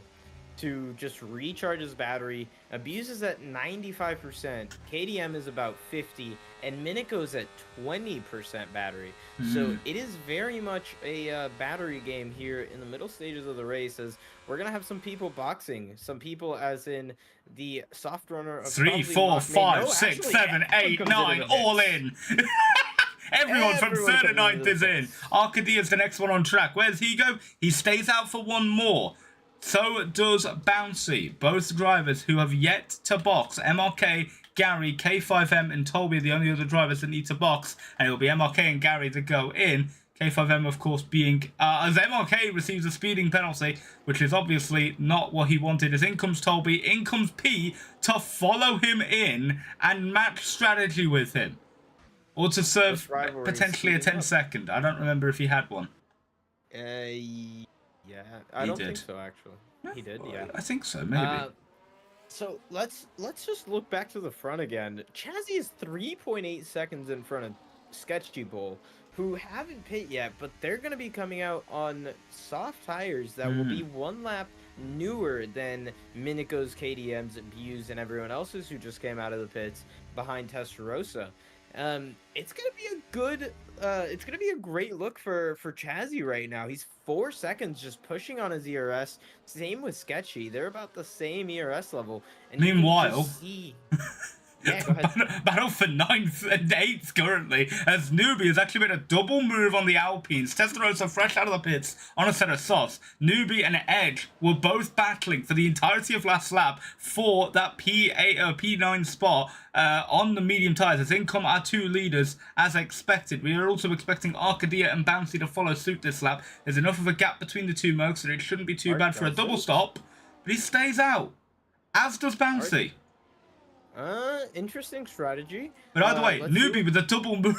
to just recharge his battery. Abuse is at 95%, KDM is about 50%, and Miniko's at 20% battery. So it is very much a battery game here in the middle stages of the race, as we're going to have some people boxing. Some people as in the soft runner of 3, 4, 5, 6, 7, 8, 9, all in. Everyone from 3rd and 9th is in. Arcadia's the next one on track. Where's he go? He stays out for one more. So does Bouncy. Both drivers who have yet to box. MRK, Gary, K5M and Tolby are the only other drivers that need to box. And it'll be MRK and Gary to go in. K5M, of course, being... as MRK receives a speeding penalty, which is obviously not what he wanted. As in comes Tolby, in comes P to follow him in and match strategy with him. Or to serve potentially a 10-second. I don't remember if he had one. Yeah, I don't think so, actually. He did, yeah. I think so, maybe. So let's just look back to the front again. Chazzy is 3.8 seconds in front of Sketchy Bull, who haven't pit yet, but they're going to be coming out on soft tires that will be 1 lap newer than Miniko's, KDM's, Abuse, and everyone else's who just came out of the pits behind Testarossa. It's gonna be a good, it's gonna be a great look for Chazzy right now. He's 4 seconds just pushing on his ERS. Same with Sketchy. They're about the same ERS level. And meanwhile, yeah, go ahead. Battle for 9th and 8th currently, as Newbie has actually made a double move on the Alpines. Testarossa fresh out of the pits on a set of softs. Newbie and Edge were both battling for the entirety of last lap for that P8 or P9 spot on the medium tyres. As in come our 2 leaders as expected. We are also expecting Arcadia and Bouncy to follow suit this lap. There's enough of a gap between the 2 Mercs that it shouldn't be too bad for a double stop. But he stays out, as does Bouncy. Interesting strategy. But either way, Newbie with a double move.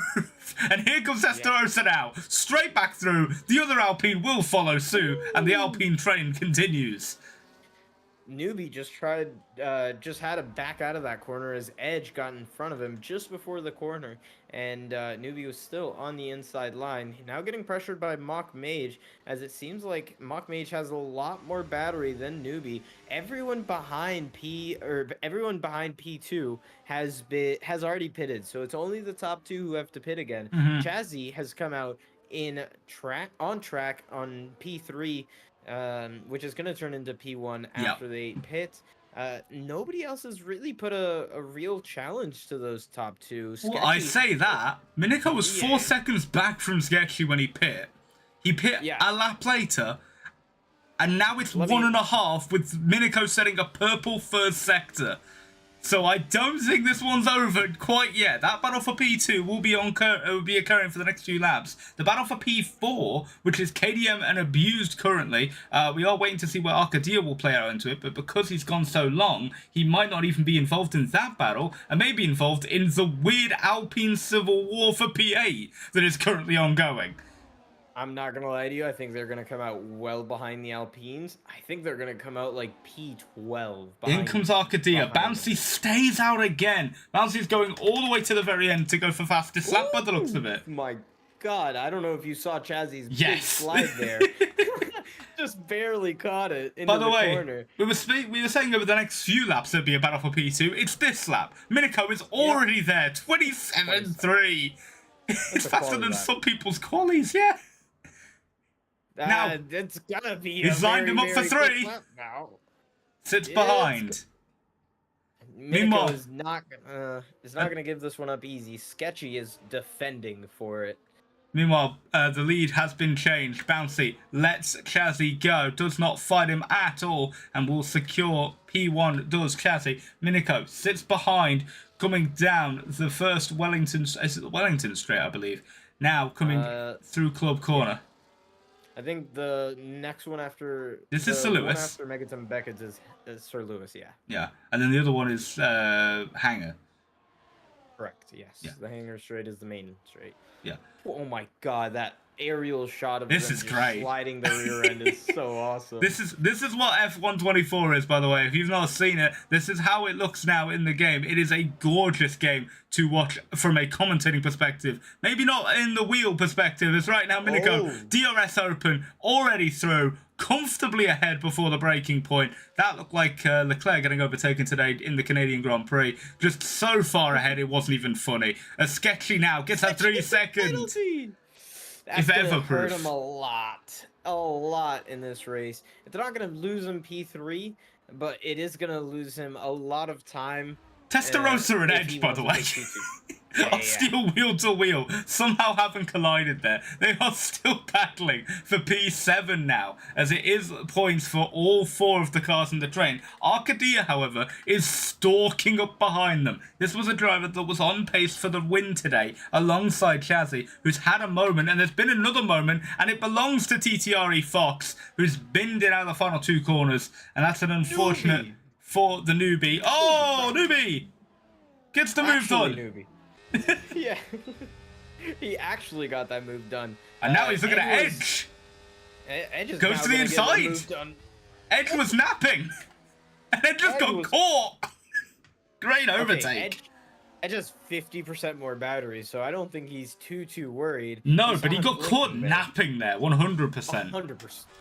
And here comes Testarossa now. Straight back through. The other Alpine will follow suit. And the Alpine train continues. Newbie just had to back out of that corner as Edge got in front of him just before the corner, and Newbie was still on the inside line. Now getting pressured by Mock Mage, as it seems like Mock Mage has a lot more battery than Newbie. Everyone behind P2 has already pitted, so it's only the top 2 who have to pit again. Chazzy has come out on track on P3. Which is going to turn into P1 after they pit. Nobody else has really put a real challenge to those top 2. Sketchy, well, I say that. Miniko was 4 seconds back from Sketchy when he pit. He pit a lap later, and now it's 1.5 with Miniko setting a purple first sector. So I don't think this one's over quite yet. That battle for P2 will be occurring for the next few laps. The battle for P4, which is KDM and Abused currently, we are waiting to see where Arcadia will play out into it, but because he's gone so long, he might not even be involved in that battle, and may be involved in the weird Alpine civil war for P8 that is currently ongoing. I'm not going to lie to you. I think they're going to come out well behind the Alpines. I think they're going to come out like P12. In comes Arcadia. Bouncy stays out again. Bouncy's going all the way to the very end to go for fastest lap by the looks of it. My God. I don't know if you saw Chazzy's big slide there. Just barely caught it into the corner. We were saying over the next few laps there'd be a battle for P2. It's this lap. Miniko is already there. 27.3. It's faster than some people's qualies, yeah. Now, it's gonna be. He's lined him up for 3. Sits behind. Miniko is not gonna give this one up easy. Sketchy is defending for it. Meanwhile, the lead has been changed. Bouncy lets Chazzy go. Does not fight him at all and will secure P1. Does Chazzy. Minico sits behind, coming down the first Wellington. Is it the Wellington Straight, I believe? Now coming through Club Corner. I think the next one after... This is Sir Lewis. One after Megaton Beckett's is Sir Lewis, yeah. Yeah, and then the other one is Hanger. Correct, yes. Yeah. The Hanger Straight is the main straight. Yeah. Oh my god, that aerial shot of this them is just great. Sliding the rear end is so awesome. This is what F124 is, by the way. If you've not seen it, this is how it looks now in the game. It is a gorgeous game to watch from a commentating perspective. Maybe not in the wheel perspective. It's right now Minico, DRS open, already through, comfortably ahead before the breaking point. That looked like Leclerc getting overtaken today in the Canadian Grand Prix. Just so far ahead, it wasn't even funny. A sketchy now gets that 3 seconds. That's if ever gonna hurt proof. him a lot in this race. They're not gonna lose him P3, but it is gonna lose him a lot of time. Testarossa and Edge, by the way, are still wheel to wheel. Somehow haven't collided there. They are still battling for P7 now, as it is points for all 4 of the cars in the train. Arcadia, however, is stalking up behind them. This was a driver that was on pace for the win today, alongside Chazzy, who's had a moment, and there's been another moment, and it belongs to TTRE Fox, who's binned it out of the final 2 corners, and that's an unfortunate... for the newbie. Oh, newbie! Gets the move done. Newbie. Yeah. He actually got that move done. And now he's looking at Edge. Edge is goes to the inside. Edge was napping. And Edge just got caught. Great overtake. Edge has 50% more battery, so I don't think he's too worried. No, but he got caught napping there, 100%.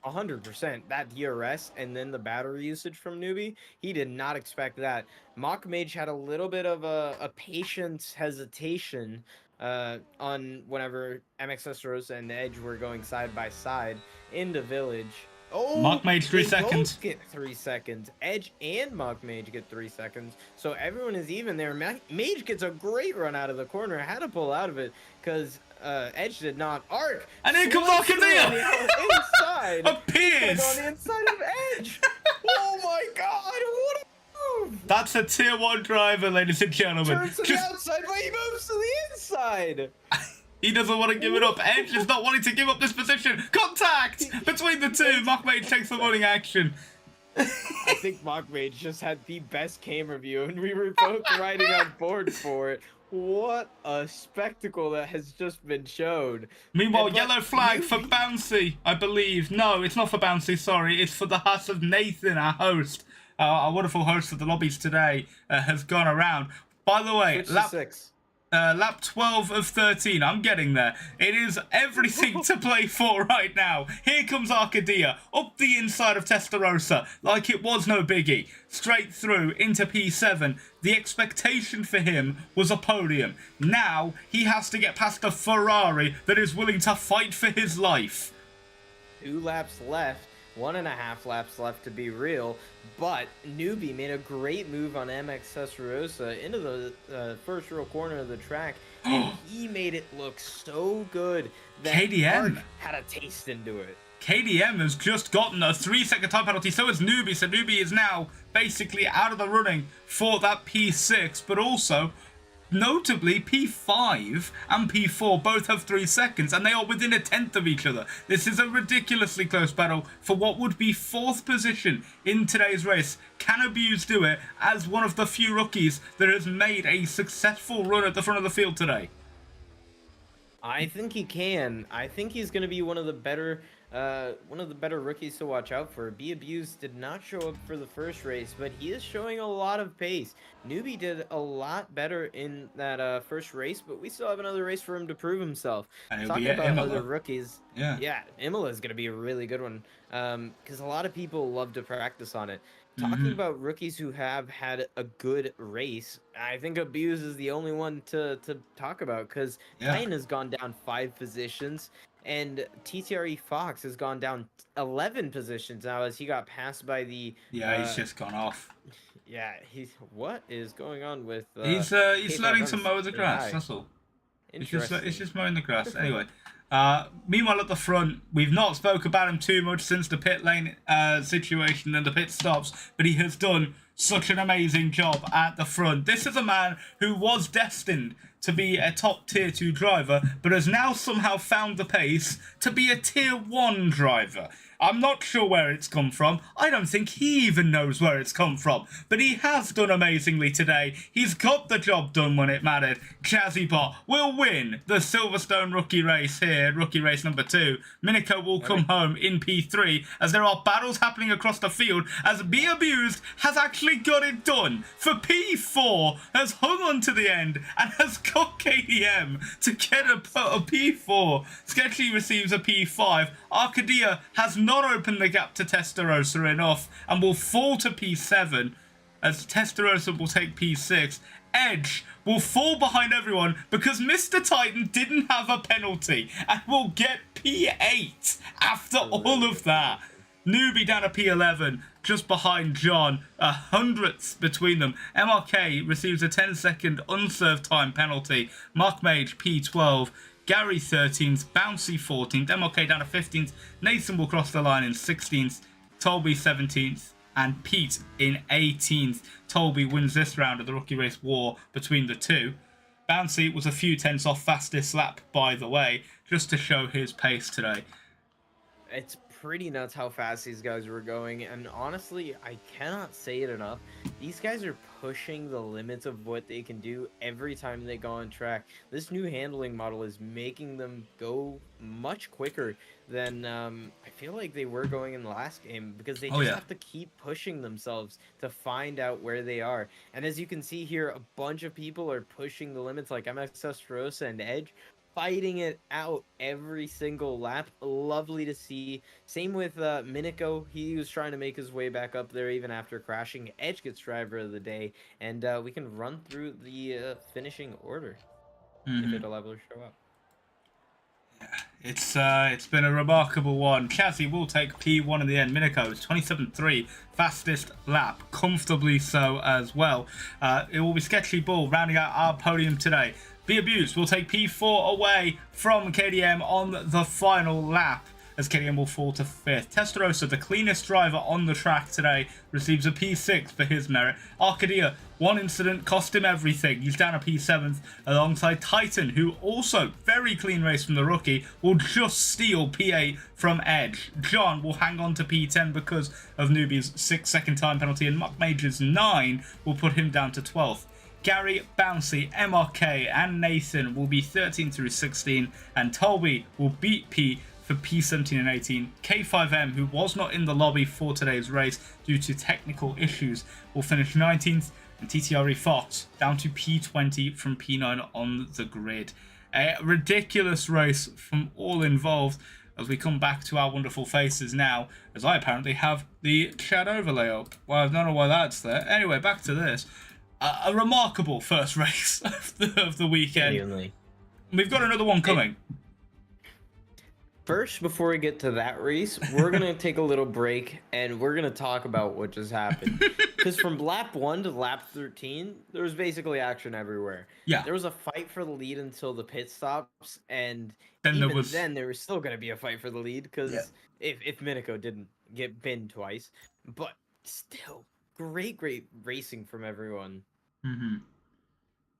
100%. That DRS and then the battery usage from newbie, he did not expect that. Mock Mage had a little bit of a patience hesitation on whenever MXS Rosa and Edge were going side by side into Village. Oh, Mock Mage 3 seconds. Both get 3 seconds. Edge and Mock Mage get 3 seconds. So everyone is even there. Mage gets a great run out of the corner. Had to pull out of it because Edge did not. Arc. And here comes Arcadia. Inside. Appears. On the inside of Edge. Oh my god. What a move. That's a tier 1 driver, ladies and gentlemen. Turns to the outside, but he moves to the inside. He doesn't want to give it up. Edge is not wanting to give up this position. Contact between the two. Mock Mage takes the running action. I think Mock Mage just had the best camera view, and we were both riding on board for it. What a spectacle that has just been showed. Meanwhile, yellow flag for Bouncy, I believe. No, it's not for Bouncy, sorry. It's for the house of Nathan, our host. Our wonderful host of the lobbies today has gone around. By the way, lap 12 of 13. I'm getting there. It is everything to play for right now. Here comes Arcadia up the inside of Testarossa like it was no biggie. Straight through into P7. The expectation for him was a podium. Now he has to get past a Ferrari that is willing to fight for his life. 2 laps left. 1.5 laps left to be real, but Newbie made a great move on MX Testarossa into the first real corner of the track, and he made it look so good that KDM had a taste into it. KDM has just gotten a 3-second time penalty, so has Newbie, so Newbie is now basically out of the running for that P6, but also... notably, P5 and P4 both have 3 seconds, and they are within a tenth of each other. This is a ridiculously close battle for what would be 4th position in today's race. Can Abuse do it as one of the few rookies that has made a successful run at the front of the field today? I think he can. I think he's going to be one of the better rookies to watch out for. Be Abused did not show up for the first race, but he is showing a lot of pace. Newbie did a lot better in that first race, but we still have another race for him to prove himself. And Talking about other rookies, yeah, Imola is going to be a really good one because a lot of people love to practice on it. Talking about rookies who have had a good race, I think Abuse is the only one to talk about because Titan has gone down 5 positions. And TTRE Fox has gone down 11 positions now as he got passed by the... Yeah, he's just gone off. Yeah, what is going on with... he's learning to mow the grass, that's all. It's just mowing the grass. Anyway, Meanwhile, at the front, we've not spoke about him too much since the pit lane situation and the pit stops, but he has done such an amazing job at the front. This is a man who was destined to be a top tier 2 driver, but has now somehow found the pace to be a tier 1 driver. I'm not sure where it's come from. I don't think he even knows where it's come from. But he has done amazingly today. He's got the job done when it mattered. Chazzybot will win the Silverstone rookie race here, rookie race number 2. Minico will come home in P3 as there are battles happening across the field as Be Abused has actually got it done. For P4 has hung on to the end and has got KDM to get a P4. Sketchy receives a P5. Arcadia has not opened the gap to Testarossa enough and will fall to P7 as Testarossa will take P6. Edge will fall behind everyone because Mr. Titan didn't have a penalty and will get P8 after all of that. Newbie down to P11, just behind John, a hundredths between them. MRK receives a 10-second unserved time penalty. Mark Mage P12. Gary 13th, Bouncy 14th, MLK down to 15th, Nathan will cross the line in 16th, Tolby 17th, and Pete in 18th. Tolby wins this round of the rookie race war between the two. Bouncy was a few tenths off fastest lap, by the way, just to show his pace today. It's pretty nuts how fast these guys were going, and honestly, I cannot say it enough. These guys are pushing the limits of what they can do every time they go on track. This new handling model is making them go much quicker than I feel like they were going in the last game, because they just have to keep pushing themselves to find out where they are. And as you can see here, a bunch of people are pushing the limits, like MXS Rosa and Edge, fighting it out every single lap. Lovely to see. Same with Minico. He was trying to make his way back up there even after crashing. Edge gets driver of the day, and we can run through the finishing order if it'll ever show up. Yeah, it's been a remarkable one. Chazzy will take P1 in the end. Minico's 27.3, fastest lap, comfortably so as well. It will be Sketchy Bull rounding out our podium today. Be Abused will take P4 away from KDM on the final lap as KDM will fall to 5th. Testarossa, the cleanest driver on the track today, receives a P6 for his merit. Arcadia, one incident cost him everything. He's down a P7th alongside Titan, who also, very clean race from the rookie, will just steal P8 from Edge. John will hang on to P10 because of Newbie's 6-second time penalty, and Muck Major's 9 will put him down to 12th. Gary, Bouncy, MRK, and Nathan will be 13 through 16, and Tolby will beat P for P17 and 18. K5M, who was not in the lobby for today's race due to technical issues, will finish 19th, and TTRE Fox down to P20 from P9 on the grid. A ridiculous race from all involved as we come back to our wonderful faces now, as I apparently have the chat overlay up. Well, I don't know why that's there. Anyway, back to this. A remarkable first race of the weekend. Genuinely. We've got another one coming. First, before we get to that race, we're going to take a little break, and we're going to talk about what just happened. Because from lap 1 to lap 13, there was basically action everywhere. Yeah. There was a fight for the lead until the pit stops, and then there was still going to be a fight for the lead, because if Minico didn't get binned twice. But still, great racing from everyone.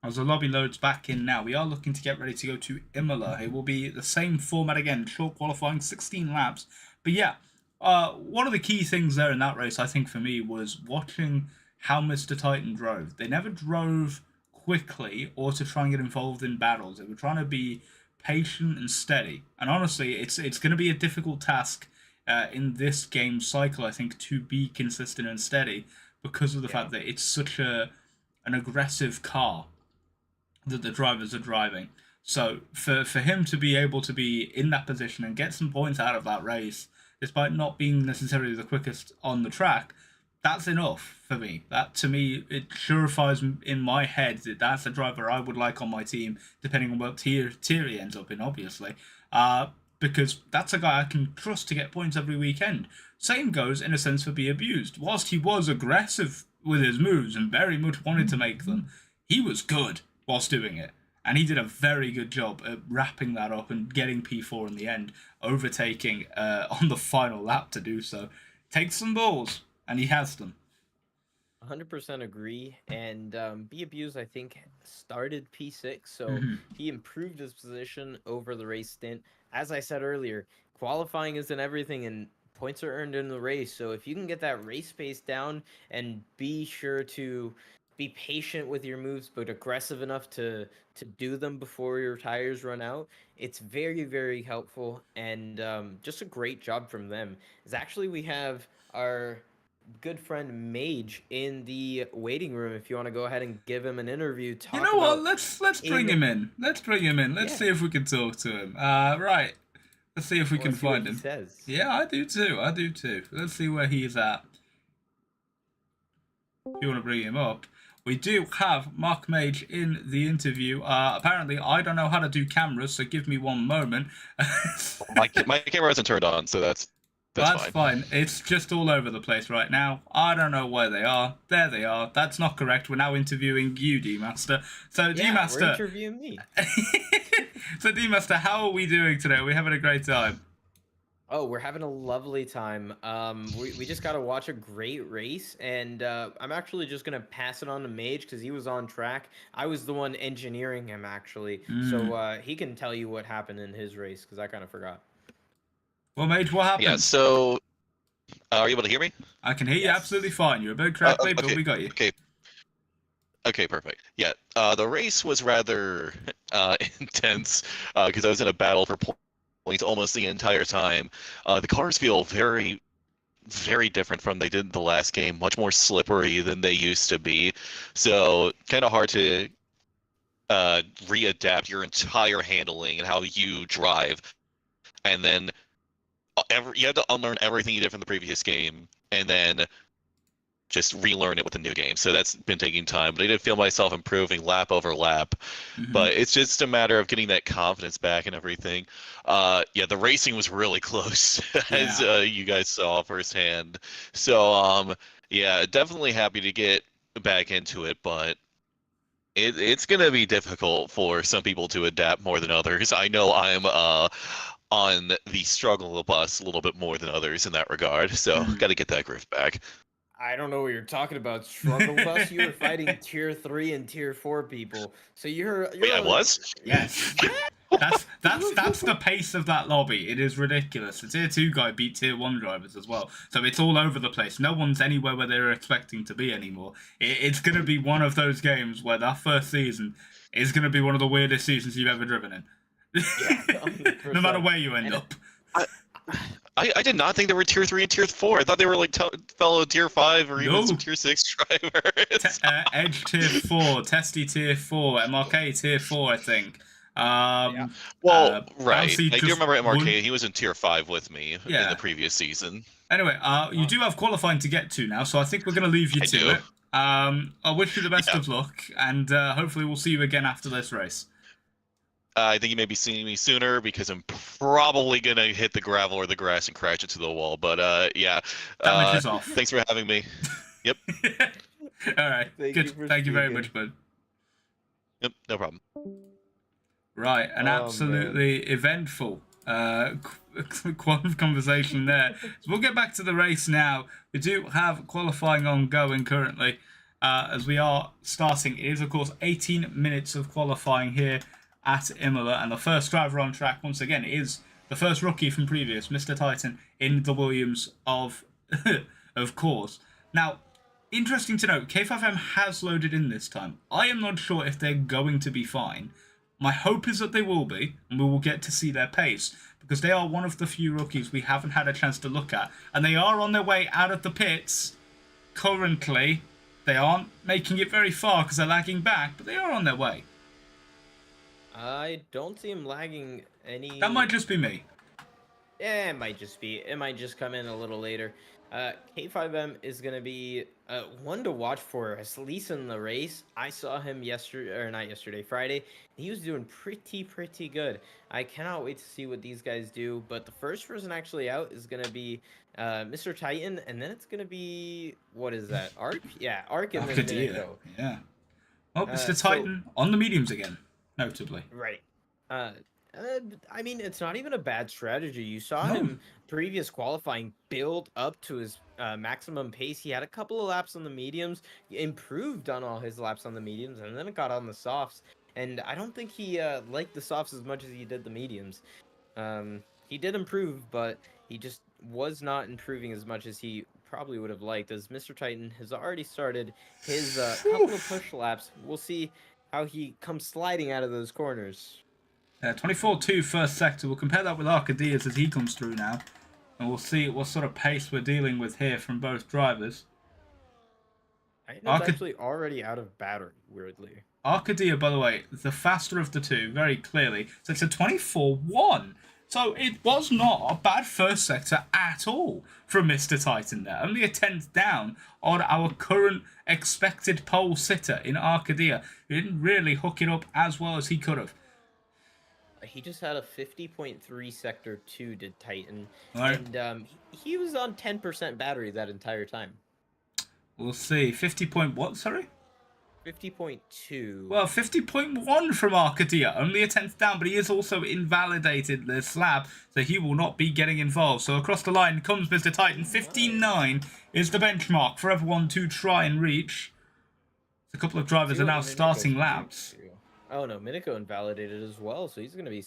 As the lobby loads back in now, we are looking to get ready to go to Imola. It will be the same format again, short qualifying, 16 laps. But yeah, one of the key things there in that race, I think for me, was watching how Mr. Titan drove. They never drove quickly or to try and get involved in battles. They were trying to be patient and steady. And honestly, it's going to be a difficult task in this game cycle, I think, to be consistent and steady because of the fact that it's such an aggressive car that the drivers are driving. So for him to be able to be in that position and get some points out of that race, despite not being necessarily the quickest on the track, that's enough for me. That, to me, it surefies in my head that that's a driver I would like on my team, depending on what tier he ends up in, obviously. Because that's a guy I can trust to get points every weekend. Same goes, in a sense, for Be Abused. Whilst he was aggressive with his moves and very much wanted to make them, he was good whilst doing it. and he did a very good job at wrapping that up and getting P4 in the end, overtaking on the final lap to do so. Takes some balls, and he has them. 100% agree. And Be Abused, I think, started P6, so he improved his position over the race stint. As I said earlier, qualifying isn't everything, and points are earned in the race. So if you can get that race pace down and be sure to be patient with your moves, but aggressive enough to do them before your tires run out, it's very, very helpful. And just a great job from them. Is actually we have our good friend Mage in the waiting room. If you want to go ahead and give him an interview, You talk know what? about Let's bring him in. Let's bring him in. Let's Yeah. see if we can talk to him. Right. Let's see if we can see what find he him. says. Yeah, I do too. I do too. Let's see where he's at. If you want to bring him up. We do have Mark Mage in the interview. Apparently, I don't know how to do cameras, so give me one moment. my camera isn't turned on, so that's fine. It's just all over the place right now. I don't know where they are. There they are. That's not correct. We're now interviewing you, DMaster. So, Yeah, DMaster. we're interviewing me. So, DMaster, how are we doing today? Are we having a great time? Oh, we're having a lovely time. We just got to watch a great race, and I'm actually just going to pass it on to Mage because he was on track. I was the one engineering him, actually. So he can tell you what happened in his race because I kind of forgot. Well, Mage, what happened? Yeah, so are you able to hear me? I can hear you absolutely fine. You're a bit cracked, mate, but we got you. Okay, perfect. Yeah, the race was rather intense because I was in a battle for points almost the entire time. The cars feel very, very different from they did the last game, much more slippery than they used to be. So kind of hard to readapt your entire handling and how you drive. And then you have to unlearn everything you did from the previous game, and then just relearn it with the new game. So that's been taking time, but I did feel myself improving lap over lap. But it's just a matter of getting that confidence back and everything. Yeah, the racing was really close, as you guys saw firsthand. So yeah, definitely happy to get back into it, but it's gonna be difficult for some people to adapt more than others. I know I'm on the struggle bus a little bit more than others in that regard, so got to get that groove back. I don't know what you're talking about. Struggle bus? You were fighting tier 3 and tier 4 people. So you're Wait, I was? Yes. That's the pace of that lobby. It is ridiculous. The tier 2 guy beat tier 1 drivers as well. So it's all over the place. No one's anywhere where they're expecting to be anymore. It's going to be one of those games where that first season is going to be one of the weirdest seasons you've ever driven in. Yeah, no matter where you end up. I did not think there were tier 3 and tier 4. I thought they were like fellow tier 5 or even some tier 6 drivers. Edge tier 4, Testy tier 4, MRK tier 4, I think. Well, right. I do remember MRK. He was in tier 5 with me in the previous season. Anyway, you do have qualifying to get to now, so I think we're going to leave you to it. I wish you the best of luck, and hopefully we'll see you again after this race. I think you may be seeing me sooner because I'm probably going to hit the gravel or the grass and crash into the wall. But yeah. Damage is off. Thanks for having me. Yep. All right. Good. Thank you very much, bud. Yep, no problem. Right. An absolutely eventful conversation there. So we'll get back to the race now. We do have qualifying ongoing currently as we are starting. It is, of course, 18 minutes of qualifying here at Imola, and the first driver on track once again is the first rookie from previous, Mr. Titan in the Williams of course. Now, interesting to note, K5M has loaded in this time. I am not sure if they're going to be fine. My hope is that they will be, and we will get to see their pace, because they are one of the few rookies we haven't had a chance to look at, and they are on their way out of the pits currently. They aren't making it very far because they're lagging back, but they are on their way. I don't see him lagging any. That might just be me. Yeah, it might just be. It might just come in a little later. K5M is going to be one to watch for, at least in the race. I saw him Friday. He was doing pretty good. I cannot wait to see what these guys do. But the first person actually out is going to be Mr. Titan, and then it's going to be, what is that, Ark? Yeah, Ark and then Go. Yeah. Oh, Mr. Titan on the mediums again. notably. Right. Uh, I mean, it's not even a bad strategy. You saw No. him previous qualifying build up to his maximum pace. He had a couple of laps on the mediums, improved on all his laps on the mediums, and then it got on the softs. And I don't think he liked the softs as much as he did the mediums. He did improve, but he just was not improving as much as he probably would have liked, as Mr. Titan has already started his couple of push laps. We'll see how he comes sliding out of those corners. 24-2 first sector. We'll compare that with Arcadias as he comes through now. And we'll see what sort of pace we're dealing with here from both drivers. Titan's actually already out of battery, weirdly. Arcadia, by the way, the faster of the two, very clearly. So it's a 24-1. So it was not a bad first sector at all from Mr. Titan there. Only a 10th down on our current expected pole sitter in Arcadia. He didn't really hook it up as well as he could have. He just had a 50.3 sector 2 did Titan. Right. And he was on 10% battery that entire time. We'll see. 50 point what, sorry? 50.2. Well, 50.1 from Arcadia. Only a 10th down, but he is also invalidated this lap, so he will not be getting involved. So across the line comes Mr. Titan. 15.9 is the benchmark for everyone to try and reach. A couple of drivers are now starting laps. Oh no, Miniko invalidated as well, so he's going to be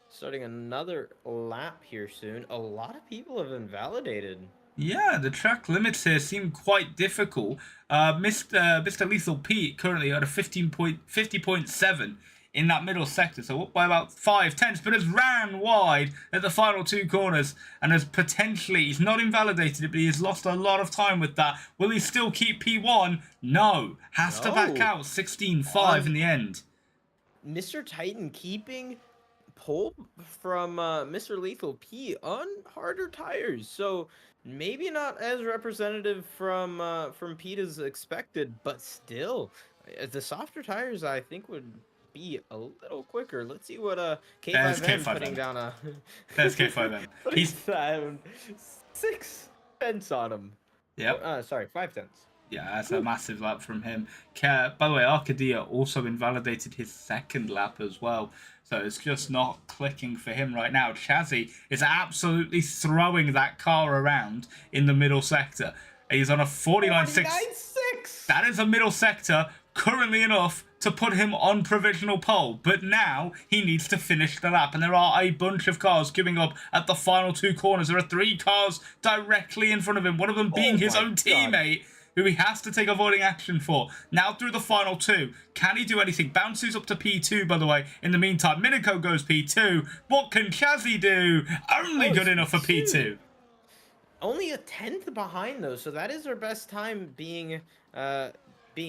starting another lap here soon. A lot of people have invalidated. Yeah, the track limits here seem quite difficult. Mr. Lethal Pete currently at a 50.7 in that middle sector, so up by about 5/10, but has ran wide at the final two corners and has potentially, he's not invalidated, but he has lost a lot of time with that. Will he still keep P1? No. Has to back out 16.5 in the end. Mr. Titan keeping pole from Mr. Lethal P on harder tires, so maybe not as representative from Pete as expected, but still, the softer tires I think would be a little quicker. Let's see what K5M putting down a. There's K5M. He's 6 tenths on him. Yep. Sorry, 5 tenths. Yeah, that's a massive lap from him. By the way, Arcadia also invalidated his second lap as well. So it's just not clicking for him right now. Chazzy is absolutely throwing that car around in the middle sector. He's on a 49.6. 49.6! That is a middle sector, currently enough to put him on provisional pole. But now he needs to finish the lap. And there are a bunch of cars queuing up at the final two corners. There are 3 cars directly in front of him. One of them being his own teammate, who he has to take avoiding action for. Now through the final 2. Can he do anything? Bounces up to P2, by the way. In the meantime, Miniko goes P2. What can Chazzy do? Only good enough for P2. Only a 10th behind, though, so that is our best time being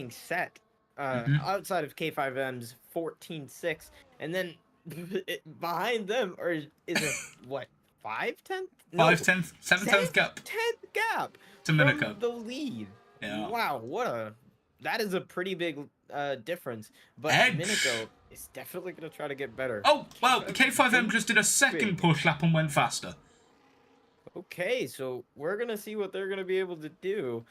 set. Outside of K5M's 14.6. And then behind them is it, what, 5/10? No, 5/10, 7/10 gap. 10th gap to Miniko. from the lead. Yeah. Wow, that is a pretty big difference. But Edge. Miniko is definitely going to try to get better. Oh, well, K5M just did a second push lap and went faster. Okay, so we're going to see what they're going to be able to do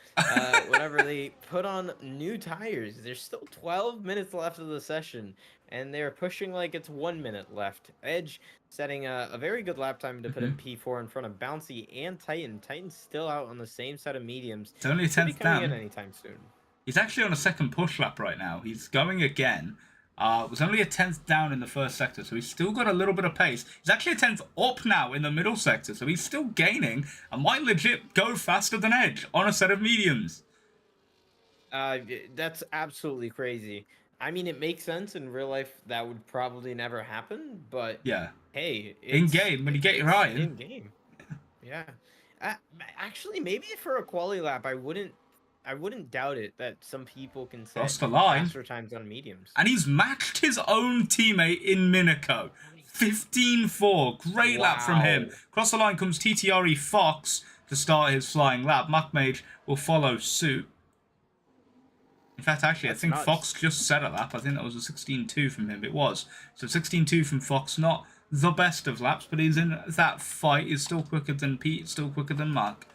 whenever they put on new tires. There's still 12 minutes left of the session, and they're pushing like it's 1 minute left. Edge setting a very good lap time to put in P4 in front of Bouncy and Titan. Titan's still out on the same set of mediums. It's only a 10th down. In anytime soon. He's actually on a second push lap right now. He's going again. It was only a 10th down in the first sector, so he's still got a little bit of pace. He's actually a 10th up now in the middle sector, so he's still gaining and might legit go faster than Edge on a set of mediums. That's absolutely crazy. I mean, it makes sense in real life. That would probably never happen, but yeah, hey, in game when you get your eye in game, yeah. Actually, maybe for a quali lap, I wouldn't doubt it that some people can set cross the line faster times on mediums. And he's matched his own teammate in Miniko. 15.4. Great lap from him. Across the line comes TTRE Fox to start his flying lap. Mach will follow suit. In fact, actually, I think Fox just set a lap. I think that was a 16.2 from him. It was. So 16.2 from Fox. Not the best of laps, but he's in that fight. He's still quicker than Pete, still quicker than Mark.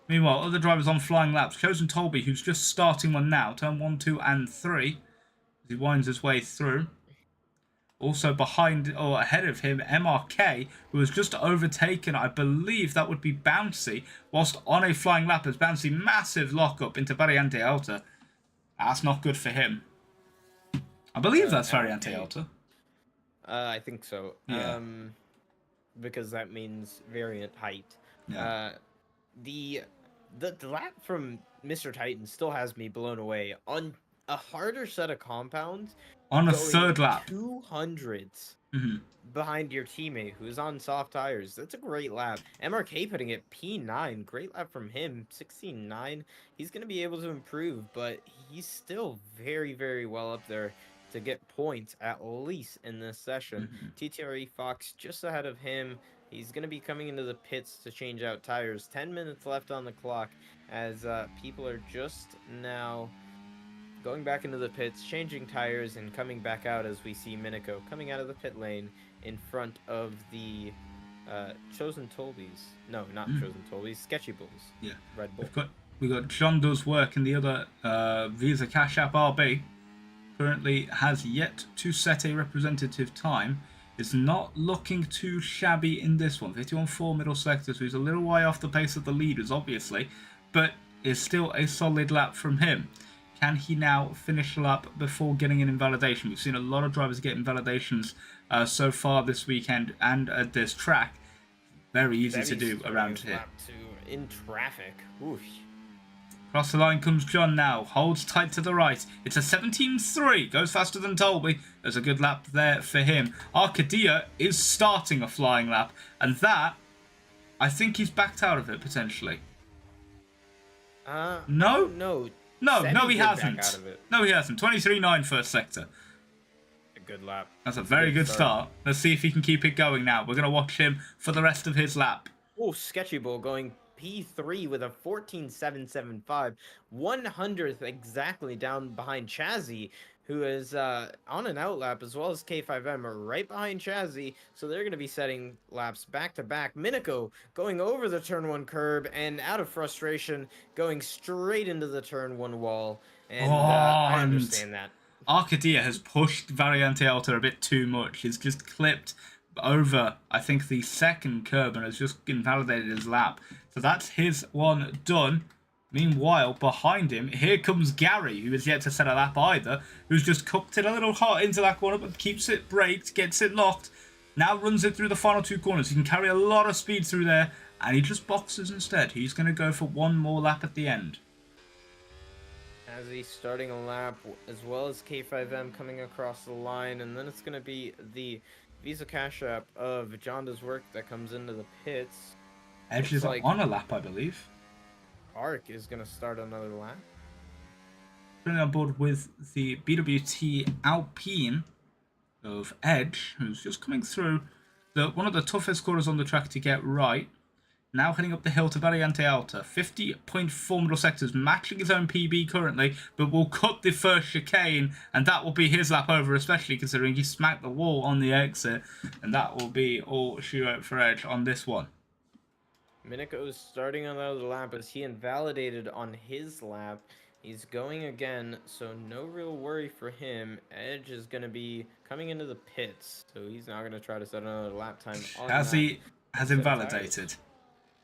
Meanwhile, other drivers on flying laps. Chosen Tolby, who's just starting one now. Turn 1, 2, and 3. As he winds his way through. Also behind or ahead of him, MRK, who was just overtaken. I believe that would be Bouncy, whilst on a flying lap as Bouncy massive lockup into Variante Alta. That's not good for him. I believe that's Variante Alta. I think so. Yeah. Because that means variant height. Yeah. The lap from Mr. Titan still has me blown away on a harder set of compounds. On a Going third lap. 200s Mm-hmm. behind your teammate who's on soft tires. That's a great lap. MRK putting it P9. Great lap from him. 16.9. He's going to be able to improve, but he's still very, very well up there to get points, at least in this session. TTRE Fox just ahead of him. He's going to be coming into the pits to change out tires. 10 minutes left on the clock as people are just now going back into the pits, changing tires, and coming back out as we see Miniko coming out of the pit lane in front of the Chosen Tolbies. No, not Chosen Tolbies. Sketchy Bulls. Yeah. Red Bull. We've got John Does Work in the other Visa Cash App RB. Currently has yet to set a representative time. It's not looking too shabby in this one. 51.4 middle sector, so he's a little way off the pace of the leaders, obviously, but is still a solid lap from him. Can he now finish the lap before getting an invalidation? We've seen a lot of drivers get invalidations so far this weekend and at this track. Very easy to do around here. Lap 2 in traffic. Oof. Across the line comes John now. Holds tight to the right. It's a 17.3. Goes faster than Tolby. There's a good lap there for him. Arcadia is starting a flying lap. And that, I think he's backed out of it, potentially. No? No, he hasn't. No, he hasn't. 23.9 first sector. A good lap. That's a very good start. Let's see if he can keep it going now. We're going to watch him for the rest of his lap. Oh, Sketchy Bull going P3 with a 14.775, 100th exactly down behind Chazzy, who is on an outlap, as well as K5M are right behind Chazzy, so they're going to be setting laps back to back. Miniko going over the turn 1 curb and out of frustration going straight into the turn 1 wall, and I understand that. Arcadia has pushed Variante Alta a bit too much. He's just clipped over, I think, the second curb and has just invalidated his lap. So that's his one done. Meanwhile, behind him, here comes Gary, who is yet to set a lap either, who's just cooked it a little hot into that corner, but keeps it braked, gets it locked, now runs it through the final 2 corners. He can carry a lot of speed through there, and he just boxes instead. He's going to go for one more lap at the end. As he's starting a lap, as well as K5M coming across the line, and then it's going to be the Visa Cash App of John Does Work that comes into the pits. Edge is on a lap, I believe. Ark is going to start another lap. Currently on board with the BWT Alpine of Edge, who's just coming through one of the toughest corners on the track to get right. Now heading up the hill to Variante Alta. 50.4 middle sectors, matching his own PB currently, but will cut the first chicane, and that will be his lap over, especially considering he smacked the wall on the exit, and that will be all shoe out for Edge on this one. Miniko is starting another lap as he invalidated on his lap. He's going again, so no real worry for him. Edge is going to be coming into the pits, so he's now going to try to set another lap time on Chazzy has invalidated.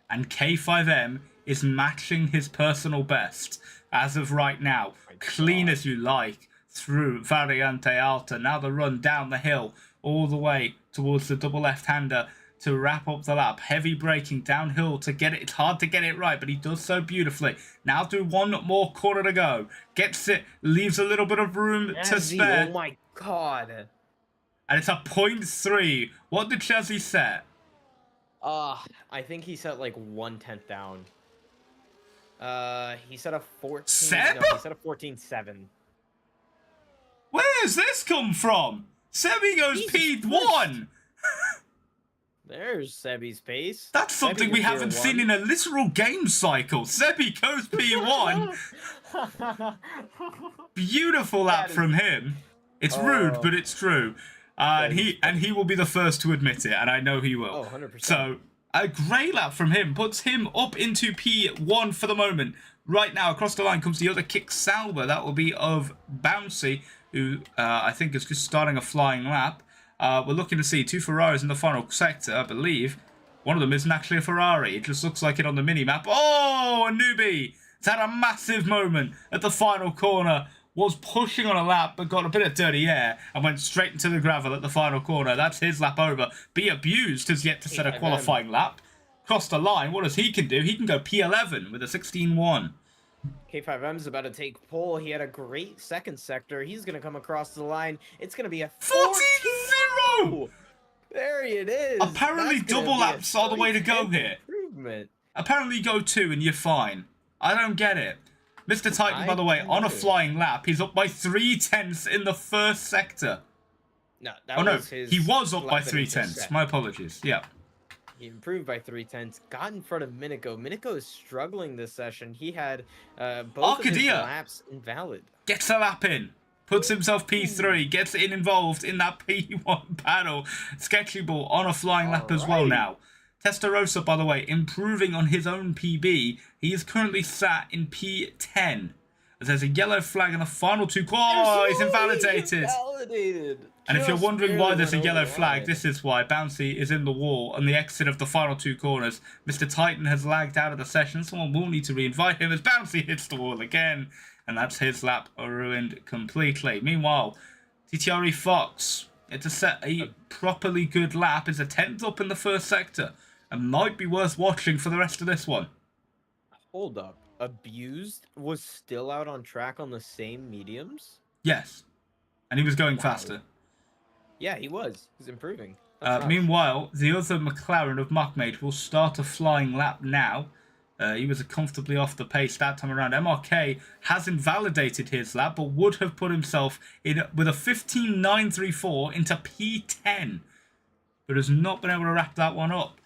And K5M is matching his personal best as of right now. Clean as you like through Variante Alta. Now the run down the hill all the way towards the double left-hander to wrap up the lap. Heavy braking downhill to get it. It's hard to get it right, but he does so beautifully. Now do one more corner to go. Gets it, leaves a little bit of room to spare. Oh my god. And it's a 0.3. What did Chazzy set? I think he set like 1/10 down. He set a 14. Seb? No, he set a 14.7. Where's this come from? Sebi goes P1. There's Sebi's pace. That's something we haven't seen in a literal game cycle. Sebi goes P1. Beautiful lap from him. It's rude, but it's true. And he will be the first to admit it, and I know he will. Oh, 100%. So a great lap from him puts him up into P1 for the moment. Right now, across the line comes the other kick salver. That will be of Bouncy, who I think is just starting a flying lap. We're looking to see 2 Ferraris in the final sector, I believe. One of them isn't actually a Ferrari. It just looks like it on the mini-map. Oh, a newbie! It's had a massive moment at the final corner. Was pushing on a lap, but got a bit of dirty air and went straight into the gravel at the final corner. That's his lap over. Be Abused has yet to set a qualifying lap. Crossed the line. What does he can do? He can go P11 with a 16.1. K5M's about to take pole. He had a great second sector. He's going to come across the line. It's going to be a 14.0! There it is. Apparently double laps are the way to go here. Improvement. Apparently go 2 and you're fine. I don't get it. Mr. Titan, by the way, on a flying lap, he's up by 3/10 in the first sector. No, that was his he was up by lap that he just 3/10. set. My apologies. Yeah. He improved by 3/10. Got in front of Minico. Minico is struggling this session. He had both of his Arcadia laps invalid. gets a lap in. Puts himself P3. Gets involved in that P1 battle. Sketchy Ball on a flying lap as well now. Testarossa, by the way, improving on his own PB. He is currently sat in P10. As there's a yellow flag in the final 2. Oh, he's invalidated. And if you're wondering why there's a yellow flag, this is why. Bouncy is in the wall on the exit of the final 2 corners. Mr. Titan has lagged out of the session. Someone will need to re-invite him as Bouncy hits the wall again. And that's his lap ruined completely. Meanwhile, TTRE Fox, to set a properly good lap, is a 10th up in the first sector. And might be worth watching for the rest of this one. Hold up. Abused was still out on track on the same mediums? Yes. And he was going faster. Yeah, he was. He's improving. Meanwhile, the other McLaren of Mockmage will start a flying lap now. He was comfortably off the pace that time around. MRK has invalidated his lap, but would have put himself in with a 15.934 into P10. But has not been able to wrap that one up.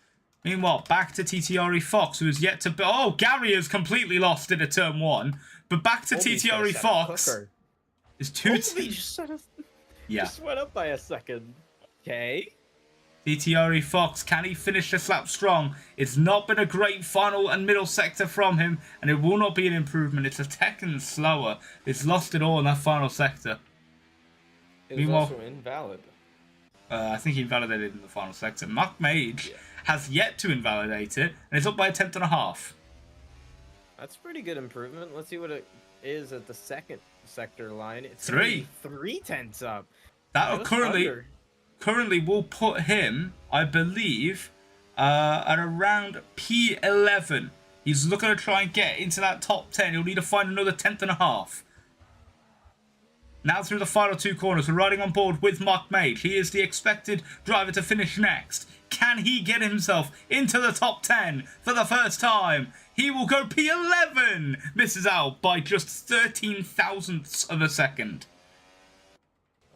Meanwhile, back to TTRE Fox, who is yet to... Oh, Gary has completely lost it at turn 1. But back to TTRE Fox. Is 2... Just went up by a second. Okay. TTRE Fox, can he finish this lap strong? It's not been a great final and middle sector from him, and it will not be an improvement. It's a second slower. It's lost it all in that final sector. It was also invalid. I think he invalidated in the final sector. Mockmage has yet to invalidate it, and it's up by a 10.5. That's pretty good improvement. Let's see what it is at the second sector line. It's 3/10 up. That currently will put him, I believe, at around P11. He's looking to try and get into that top 10. He'll need to find another 10.5. Now through the final 2 corners, we're riding on board with Mockmage. He is the expected driver to finish next. Can he get himself into the top 10 for the first time? He will go P11. Misses out by just 13 thousandths of a second.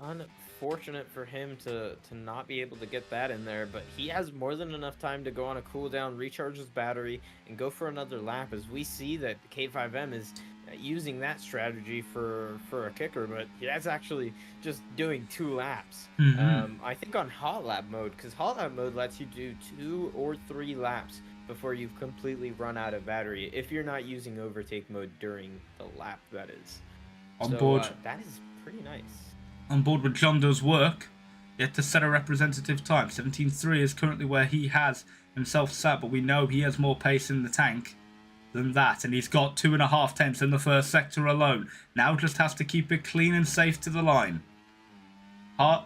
Unfortunate for him to not be able to get that in there, but he has more than enough time to go on a cooldown, recharge his battery, and go for another lap, as we see that K5M is using that strategy for a kicker, but that's actually just doing 2 laps. I think on hot lap mode, because hot lap mode lets you do 2 or 3 laps before you've completely run out of battery, if you're not using overtake mode during the lap, that is. On board. That is pretty nice. On board with John Doe's work, yet to set a representative time. 17.3 is currently where he has himself sat, but we know he has more pace in the tank than that, and he's got 2.5 tenths in the first sector alone. Now just has to keep it clean and safe to the line.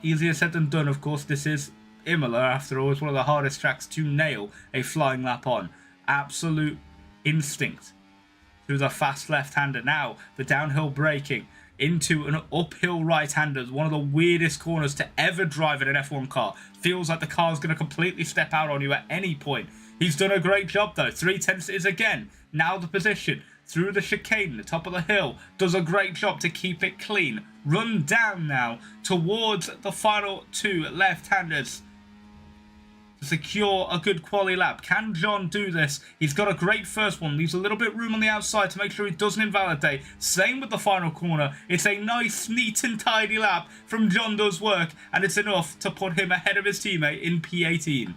Easier said than done, of course. This is Imola, after all. It's one of the hardest tracks to nail a flying lap on. Absolute instinct through the fast left-hander. Now the downhill braking into an uphill right-hander, one of the weirdest corners to ever drive in an F1 car. Feels like the car's going to completely step out on you at any point. He's done a great job though. 3/10 is again now the position through the chicane, the top of the hill. Does a great job to keep it clean. Run down now towards the final 2 left-handers to secure a good quali lap. Can John do this? He's got a great first one. Leaves a little bit room on the outside to make sure he doesn't invalidate. Same with the final corner. It's a nice, neat and tidy lap from John Doe's work, and it's enough to put him ahead of his teammate in P18.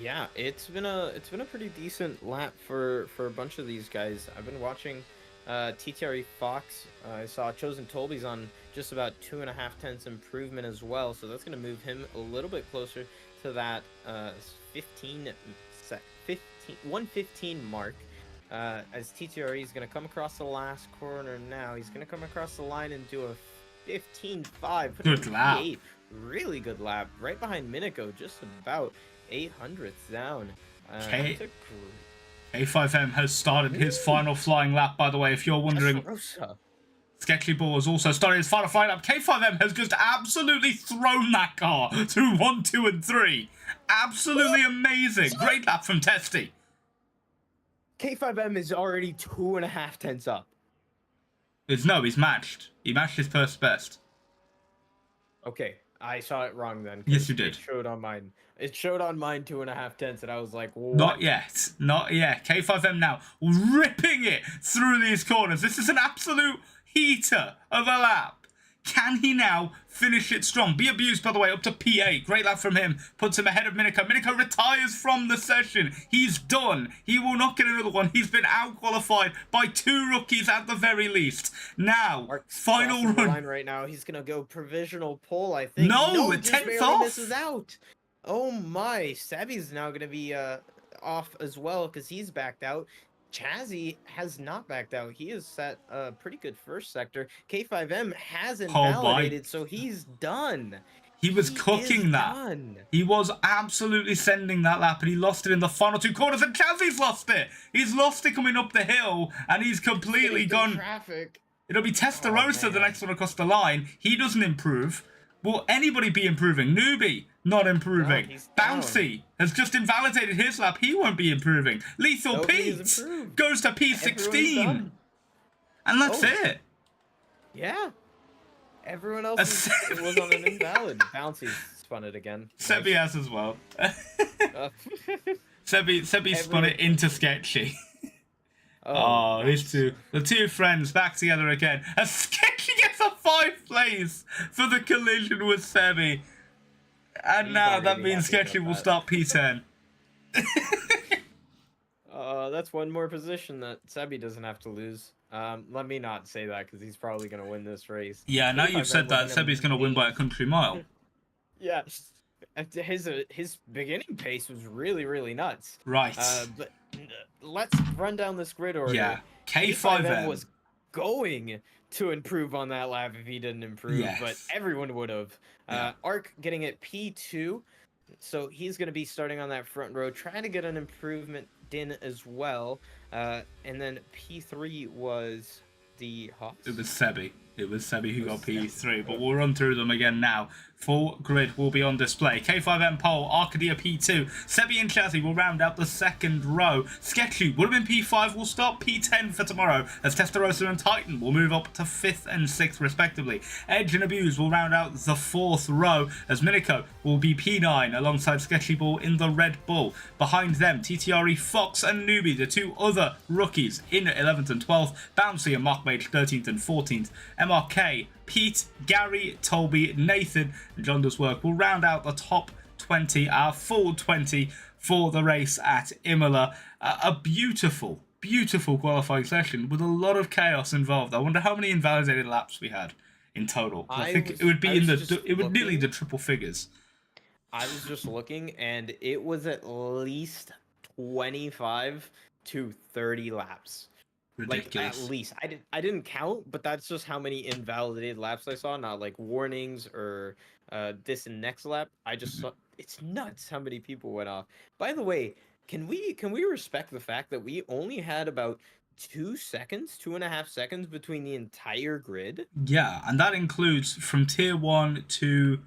Yeah, it's been a pretty decent lap for a bunch of these guys. I've been watching TTRE Fox, I saw Chosen Tolby's on just about 2.5 tenths improvement as well, so that's going to move him a little bit closer to that 115 mark. As TTRE is going to come across the last corner now. He's going to come across the line and do a 15.5. Good lap. P8. Really good lap. Right behind Miniko, just about 800ths down. Okay. A5M has started his final flying lap, by the way, if you're wondering. Sketchy Ball has also started his final flying lap. K5M has just absolutely thrown that car to 1, 2, and 3. Absolutely amazing. Great lap from Testy. K5M is already 2.5 tenths up. No, he's matched. He matched his first best. Okay, I saw it wrong then. Yes, you did. It showed on mine. It showed on mine 2.5 tenths, and I was like, what? Not yet. Not yet. K5M now ripping it through these corners. This is an absolute heater of a lap. Can he now finish it strong? Be abused, by the way, up to P8. Great lap from him. Puts him ahead of Miniko. Miniko retires from the session. He's done. He will not get another one. He's been out-qualified by 2 rookies at the very least. Now, Mark's final crossing the run. line right now. He's going to go provisional pole, I think. No, just 10th barely off. misses out. Oh my. Sabby's now going to be off as well because he's backed out. Chazzy has not backed out. He has set a pretty good first sector. K5M has invalidated, so he's done. He was cooking that. Done. He was absolutely sending that lap, and he lost it in the final 2 corners, and Chazzy's lost it. He's lost it coming up the hill, and he's completely gone. Traffic. It'll be Testarossa, the next one across the line. He doesn't improve. Will anybody be improving? Newbie, not improving. No, Bouncy has just invalidated his lap. He won't be improving. Lethal Pete goes to P16. And that's it. Yeah. Everyone else was on an invalid. Bouncy spun it again. Sebi has as well. Sebi spun it into Sketchy. Oh, these two. The two friends back together again. As Sketchy gets a 5th place for the collision with Sebi. And now that means Sketchy will start P10. That's one more position that Sebi doesn't have to lose. Let me not say that because he's probably going to win this race. Yeah, now you've said that, Sebi's going to win by a country mile. Yeah. His beginning pace was really, really nuts. Right. But let's run down this grid order. Yeah. K5M was going to improve on that lap if he didn't improve, yes. But everyone would have. Yeah. Arc getting it P2, so he's going to be starting on that front row, trying to get an improvement in as well. And then P3 was the Haas. It was Sebi. It was Sebi who got P3, but we'll run through them again now. Full grid will be on display. K5M pole, Arcadia P2. Sebi and Chazzy will round out the second row. Sketchy would have been P5, will start P10 for tomorrow, as Testarossa and Titan will move up to 5th and 6th respectively. Edge and Abuse will round out the 4th row, as Miniko will be P9 alongside Sketchy Ball in the Red Bull. Behind them, TTRE, Fox and Newbie, the 2 other rookies in 11th and 12th. Bouncy and Markmage 13th and 14th. MRK, Pete, Gary, Tolby, Nathan, and John Does Work will round out the top 20, our full 20 for the race at Imola. A beautiful, beautiful qualifying session with a lot of chaos involved. I wonder how many invalidated laps we had in total. I think it would be nearly the triple figures. I was just looking, and it was at least 25 to 30 laps. Ridiculous. Like, at least I didn't count, but that's just how many invalidated laps I saw, not like warnings or this and next lap. I just saw, it's nuts how many people went off. By the way, can we respect the fact that we only had about 2.5 seconds between the entire grid? Yeah, and that includes from tier 1 to,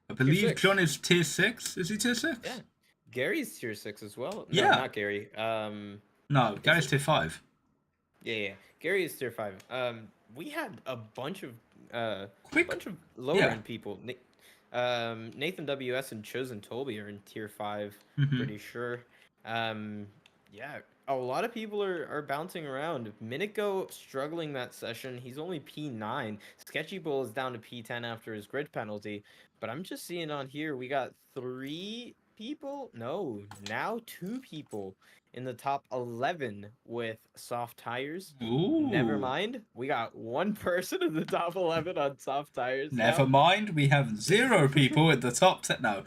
I believe John is tier 6. Is he tier 6? Yeah. Gary's tier 6 as well. No, yeah. Not Gary. No, Gary's tier 5. Yeah. Gary is tier 5. We had a bunch of lower end people. Nathan WS and Chosen Tolby are in tier 5, pretty sure. Yeah, a lot of people are bouncing around. Miniko struggling that session. He's only P9. Sketchy Bull is down to P10 after his grid penalty. But I'm just seeing on here we got 3 people. No, now 2 people in the top 11 with soft tires. Ooh. Never mind, we got one person in the top 11 on soft tires. Never now. mind, we have 0 people in the top 10. No,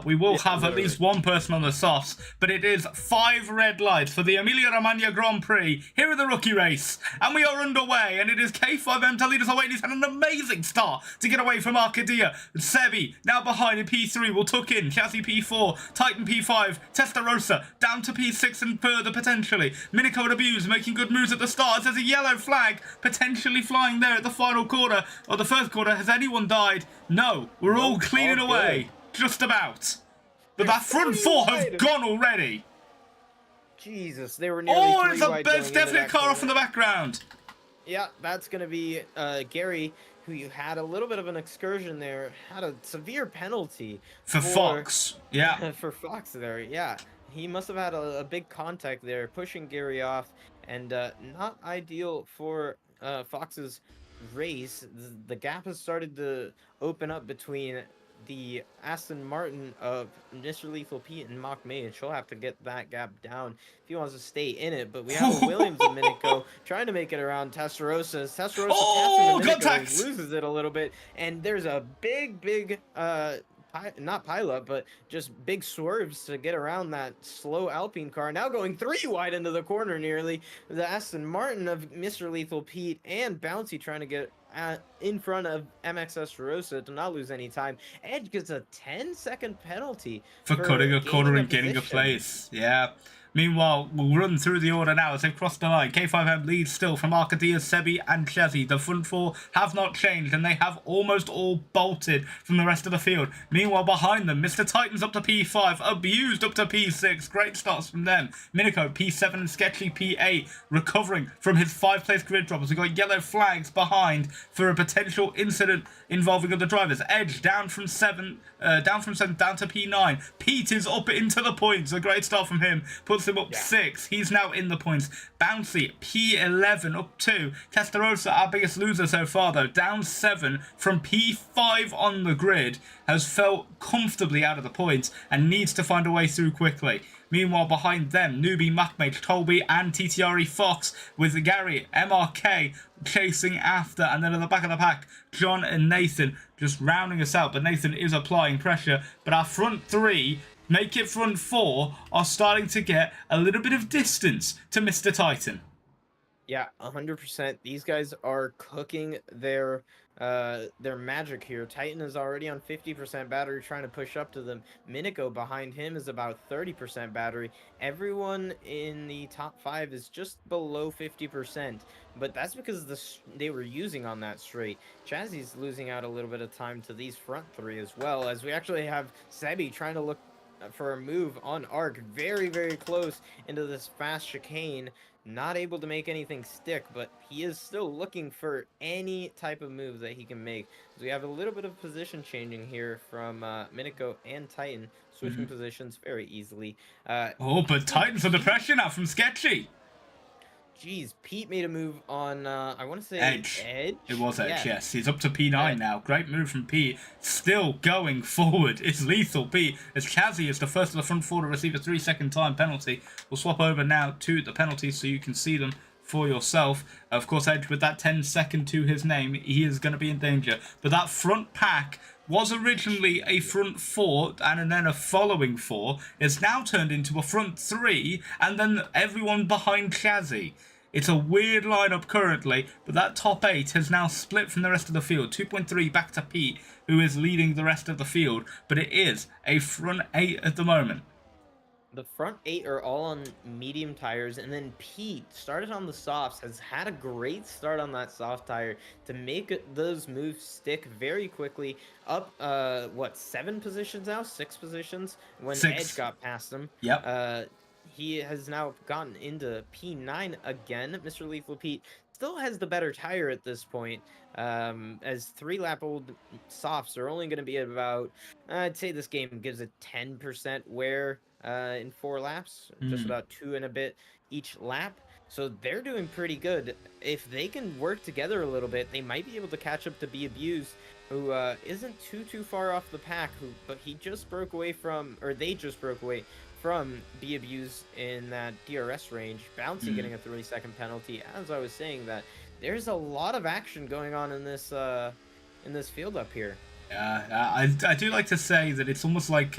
we will have at least one person on the softs, but it is 5 red lights for the Emilia-Romagna Grand Prix here at the rookie race, and we are underway, and it is K5M to lead us away, and he's had an amazing start to get away from Arcadia. Sebi now behind in P3 will tuck in, Chassis P4, Titan P5, Testarossa down to P6 and further potentially. Minico and Abuse making good moves at the start. There's a yellow flag potentially flying there at the final quarter, or the first quarter. Has anyone died? No, we're all cleaning away, just about. But that front 4 have gone already. Jesus, they were nearly it's definitely a car off in the background. Yeah, that's going to be Gary, who you had a little bit of an excursion there, had a severe penalty. For Fox, yeah. For Fox there, yeah. He must have had a big contact there, pushing Gary off, and not ideal for Fox's race. The gap has started to open up between the Aston Martin of Mr. Lethal Pete and Mock Mage. He'll have to get that gap down if he wants to stay in it. But we have a Williams and Minico trying to make it around Testarossa. Testarossa taps him, loses it a little bit, and there's a big not pileup, but just big swerves to get around that slow Alpine car. Now going 3 wide into the corner nearly. The Aston Martin of Mr. Lethal Pete and Bouncy trying to get in front of MXS Rosa to not lose any time. Edge gets a 10-second penalty for cutting a corner and getting a place. Yeah. Meanwhile, we'll run through the order now as they've crossed the line. K5M leads still from Arcadia, Sebi and Chazzy. The front 4 have not changed and they have almost all bolted from the rest of the field. Meanwhile, behind them, Mr. Titan's up to P5, Abused up to P6. Great starts from them. Minico, P7 and Sketchy P8, recovering from his 5th-place grid drop as we've got yellow flags behind for a potential incident involving other drivers. Edge down from 7 down to P9. Pete is up into the points. A great start from him. Puts him up 6. He's now in the points. Bouncy, P11 up 2. Testarossa, our biggest loser so far though, down 7 from P5 on the grid, has felt comfortably out of the points and needs to find a way through quickly. Meanwhile, behind them, Newbie, Macmage, Tolby and TTRE Fox with Gary, MRK chasing after, and then at the back of the pack, John and Nathan just rounding us out, but Nathan is applying pressure. But our front 3, make it front 4, are starting to get a little bit of distance to Mr. Titan. Yeah, 100%. These guys are cooking their magic here. Titan is already on 50% battery, trying to push up to them. Minico behind him is about 30% battery. Everyone in the top 5 is just below 50%, but that's because they were using on that straight. Chazzy's losing out a little bit of time to these front 3 as well, as we actually have Sebi trying to look for a move on Arc, very close into this fast chicane. Not able to make anything stick, but he is still looking for any type of move that he can make. So we have a little bit of position changing here from Minico and Titan, switching positions very easily. But Titan's under pressure now from Sketchy. Jeez, Pete made a move on, I want to say Edge. It was Edge, yeah. yes. He's up to P9 now. Great move from Pete. Still going forward. It's Lethal Pete, as Chazzy is the first of the front 4 to receive a 3-second time penalty. We'll swap over now to the penalties so you can see them for yourself. Of course, Edge with that 10-second to his name, he is going to be in danger. But that front pack was originally a front 4 and then a following 4. It's now turned into a front 3 and then everyone behind Chazzy. It's a weird lineup currently, but that top 8 has now split from the rest of the field. 2.3 back to Pete, who is leading the rest of the field, but it is a front 8 at the moment. The front 8 are all on medium tires, and then Pete started on the softs, has had a great start on that soft tire to make those moves stick very quickly. Up, 7 positions now? 6 positions? When 6. Edge got past him. Yep. He has now gotten into P9 again. Mr. Lethal Pete still has the better tire at this point, as 3-lap-old softs are only going to be about, I'd say this game gives a 10% wear in 4 laps, just about 2 and a bit each lap. So they're doing pretty good. If they can work together a little bit, they might be able to catch up to Be Abused, who isn't too far off the pack, but he just broke away from, or they just broke away from Be Abused in that DRS range. Bouncy getting a 30-second penalty. As I was saying, that there's a lot of action going on in this field up here. Yeah, I do like to say that it's almost like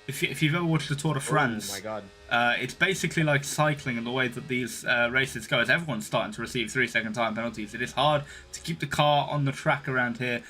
if you've ever watched the Tour de France. Oh my god. It's basically like cycling in the way that these races go, as everyone's starting to receive 3-second time penalties. It is hard to keep the car on the track around here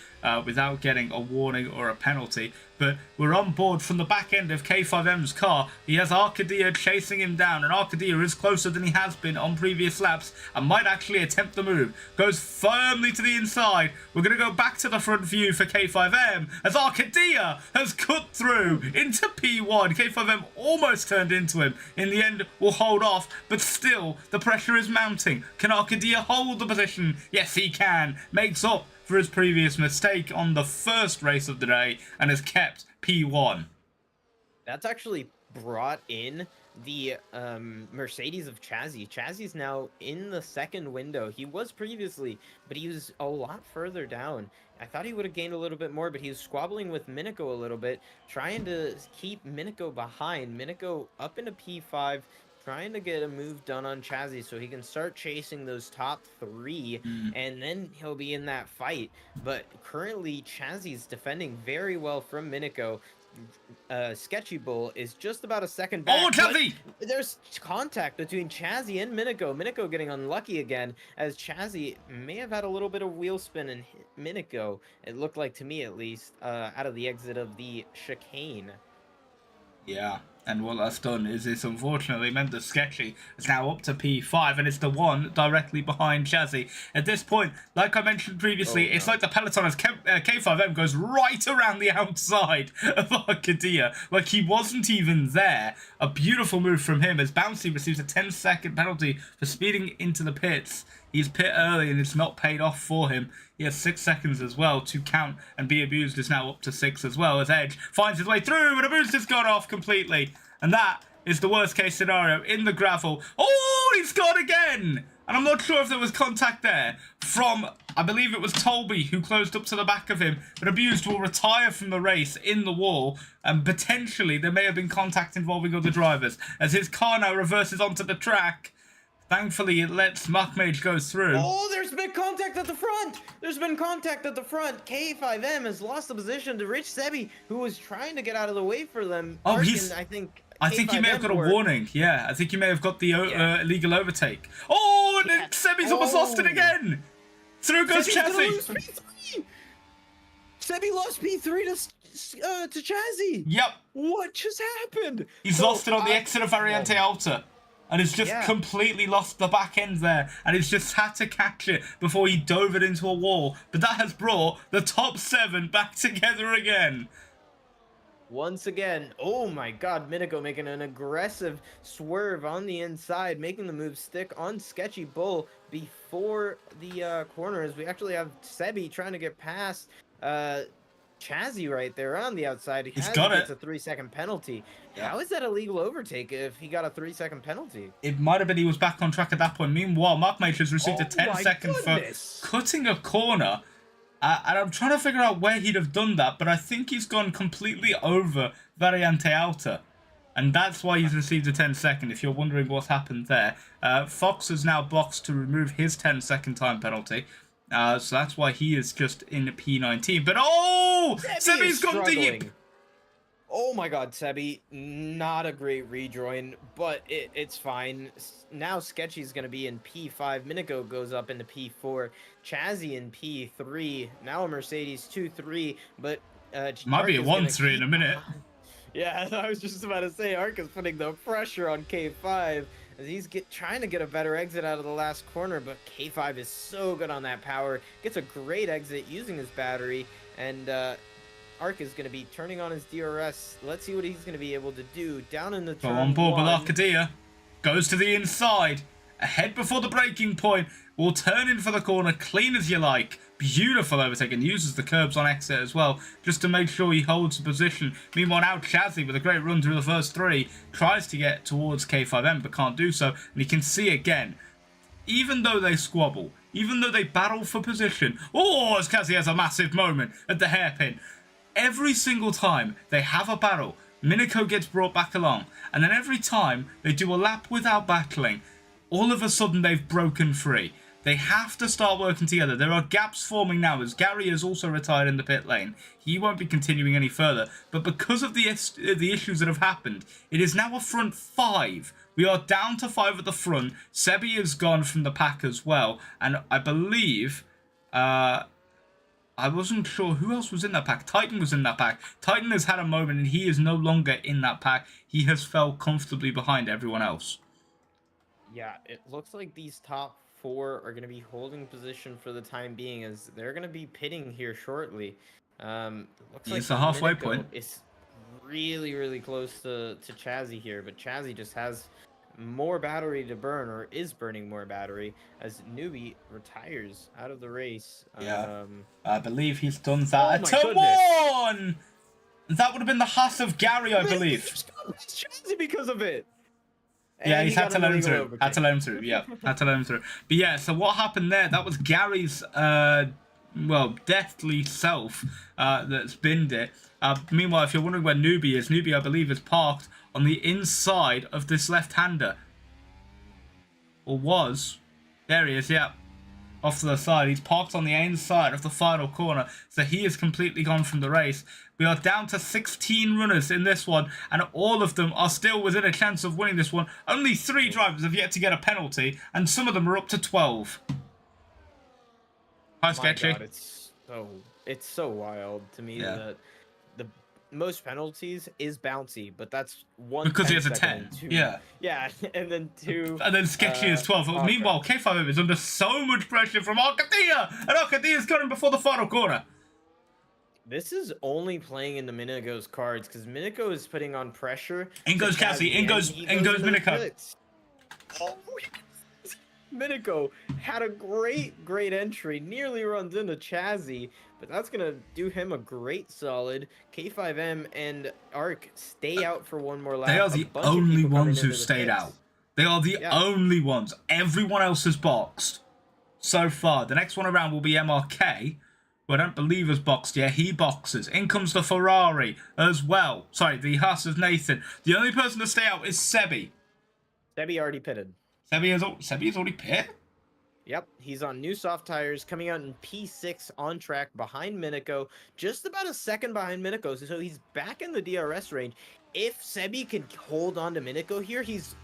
without getting a warning or a penalty. But we're on board from the back end of K5M's car. He has Arcadia chasing him down, and Arcadia is closer than he has been on previous laps and might actually attempt the move. Goes firmly to the inside. We're going to go back to the front view for K5M as Arcadia has cut through into P1. K5M almost turned into him. In the end, will hold off, but still, the pressure is mounting. Can Arcadia hold the position? Yes, he can. Makes up for his previous mistake on the first race of the day and has kept P1. That's actually brought in the Mercedes of Chazzy. Chazzy's now in the second window. He was previously, but he was a lot further down. I thought he would have gained a little bit more, but he was squabbling with Miniko a little bit, trying to keep Miniko behind. Miniko up into P5, trying to get a move done on Chazzy so he can start chasing those top three, and then he'll be in that fight. But currently, Chazzy's defending very well from Miniko. Sketchy Bull is just about a second back. Oh, Chazzy! There's contact between Chazzy and Miniko. Miniko getting unlucky again, as Chazzy may have had a little bit of wheel spin and hit Miniko, it looked like to me at least, out of the exit of the chicane. Yeah, and what that's done is it's unfortunately meant that Sketchy is now up to P5 and it's the one directly behind Chazzy. At this point, like I mentioned previously, it's like the peloton as K5M goes right around the outside of Arcadia, like he wasn't even there. A beautiful move from him as Bouncy receives a 10-second penalty for speeding into the pits. He's pit early and it's not paid off for him. He has 6 seconds as well to count, and Be Abused is now up to 6 as well, as Edge finds his way through, and a boost has gone off completely. And that is the worst case scenario in the gravel. Oh, he's gone again! And I'm not sure if there was contact there from, I believe it was Tolby who closed up to the back of him, but Abused will retire from the race in the wall, and potentially there may have been contact involving other drivers, as his car now reverses onto the track. Thankfully, it lets Machmage go through. Oh, there's been contact at the front! There's been contact at the front. K5M has lost the position to Rich Sebi, who was trying to get out of the way for them. Oh, Arkin, I think he may have got a warning. Yeah, I think he may have got the illegal overtake. Oh, and then Sebi's almost lost it again. Through goes Chazzy. Sebi lost P3 to Chazzy. Yep. What just happened? He's lost it on the exit of Variante Alta. And he's just completely lost the back end there. And he's just had to catch it before he dove it into a wall. But that has brought the top 7 back together again. Once again, oh my god, Miniko making an aggressive swerve on the inside, making the move stick on Sketchy Bull before the corners. We actually have Sebi trying to get past Chazzy right there on the outside. He's got it. It's a 3-second penalty. Yeah. How is that a legal overtake if he got a 3-second penalty? It might have been he was back on track at that point. Meanwhile, Machmage has received a 10-second for cutting a corner. And I'm trying to figure out where he'd have done that, but I think he's gone completely over Variante Alta. And that's why he's received a 10-second, if you're wondering what's happened there. Fox is now boxed to remove his 10-second time penalty. So that's why he is just in P19. But oh! Sebi's gone deep! Oh my god, Sebi, not a great rejoin, but it's fine. Now Sketchy's going to be in P5. Miniko goes up into P4. Chazzy in P3. Now a Mercedes 2-3, but... might be a 1-3 in a minute. Yeah, I was just about to say, Ark is putting the pressure on K5 as he's trying to get a better exit out of the last corner, but K5 is so good on that power. Gets a great exit using his battery, and... Ark is going to be turning on his DRS. Let's see what he's going to be able to do. Down in the turn on board with one. Arcadia. Goes to the inside. Ahead before the braking point. Will turn in for the corner. Clean as you like. Beautiful overtake. And uses the curbs on exit as well. Just to make sure he holds the position. Meanwhile now Chazzy with a great run through the first 3. Tries to get towards K5M but can't do so. And you can see again. Even though they squabble. Even though they battle for position. Oh, as Chazzy has a massive moment at the hairpin. Every single time they have a battle, Miniko gets brought back along, and then every time they do a lap without battling, all of a sudden they've broken free. They have to start working together. There are gaps forming now as Gary has also retired in the pit lane. He won't be continuing any further. But because of the issues that have happened, it is now a front 5. We are down to 5 at the front. Sebi has gone from the pack as well. And I believe... I wasn't sure who else was in that pack. Titan was in that pack. Titan has had a moment and he is no longer in that pack. He has fell comfortably behind everyone else. Yeah, it looks like these top 4 are going to be holding position for the time being, as they're going to be pitting here shortly. Looks like it's a halfway Miniko point. It's really close to Chazzy here, but Chazzy just has more battery to burn, or is burning more battery, as Newbie retires out of the race. Yeah, I believe he's done that. Oh Turn 1! That would have been the Haas of Gary, I believe. Chazzy because of it. Yeah, And he's had to let him through. Had to let him through, yeah. Had to let him through. But yeah, so what happened there, that was Gary's, well, deathly self that's binned it. Meanwhile, if you're wondering where Newbie is, Newbie, I believe, is parked on the inside of this left-hander. Or was. There he is, yeah. Off to the side. He's parked on the inside of the final corner. So he is completely gone from the race. We are down to 16 runners in this one, and all of them are still within a chance of winning this one. Only 3 drivers have yet to get a penalty, and some of them are up to 12. Hi, Sketchy. God, it's so wild to me that the most penalties is Bouncy, but that's one because he has a 10. Yeah. Yeah, and then 2. And then Sketchy is 12. Meanwhile, K5M is under so much pressure from Arcadia, and Arcadia's got him before the final corner. This is only playing into Miniko's cards, because Miniko is putting on pressure. In goes Cassie. In goes Miniko. Oh, Miniko had a great entry. Nearly runs into Chazzy, but that's going to do him a great solid. K5M and Arc stay out for one more lap. They are the only ones who stayed out. They are the only ones. Everyone else has boxed so far. The next one around will be MRK, who I don't believe has boxed yet. He boxes. In comes the Ferrari as well. Sorry, the Haas of Nathan. The only person to stay out is Sebi. Sebi already pitted. Sebi has already pit? Yep, he's on new soft tires, coming out in P6 on track behind Miniko, just about a second behind Miniko, so he's back in the DRS range. If Sebi can hold on to Miniko here, he's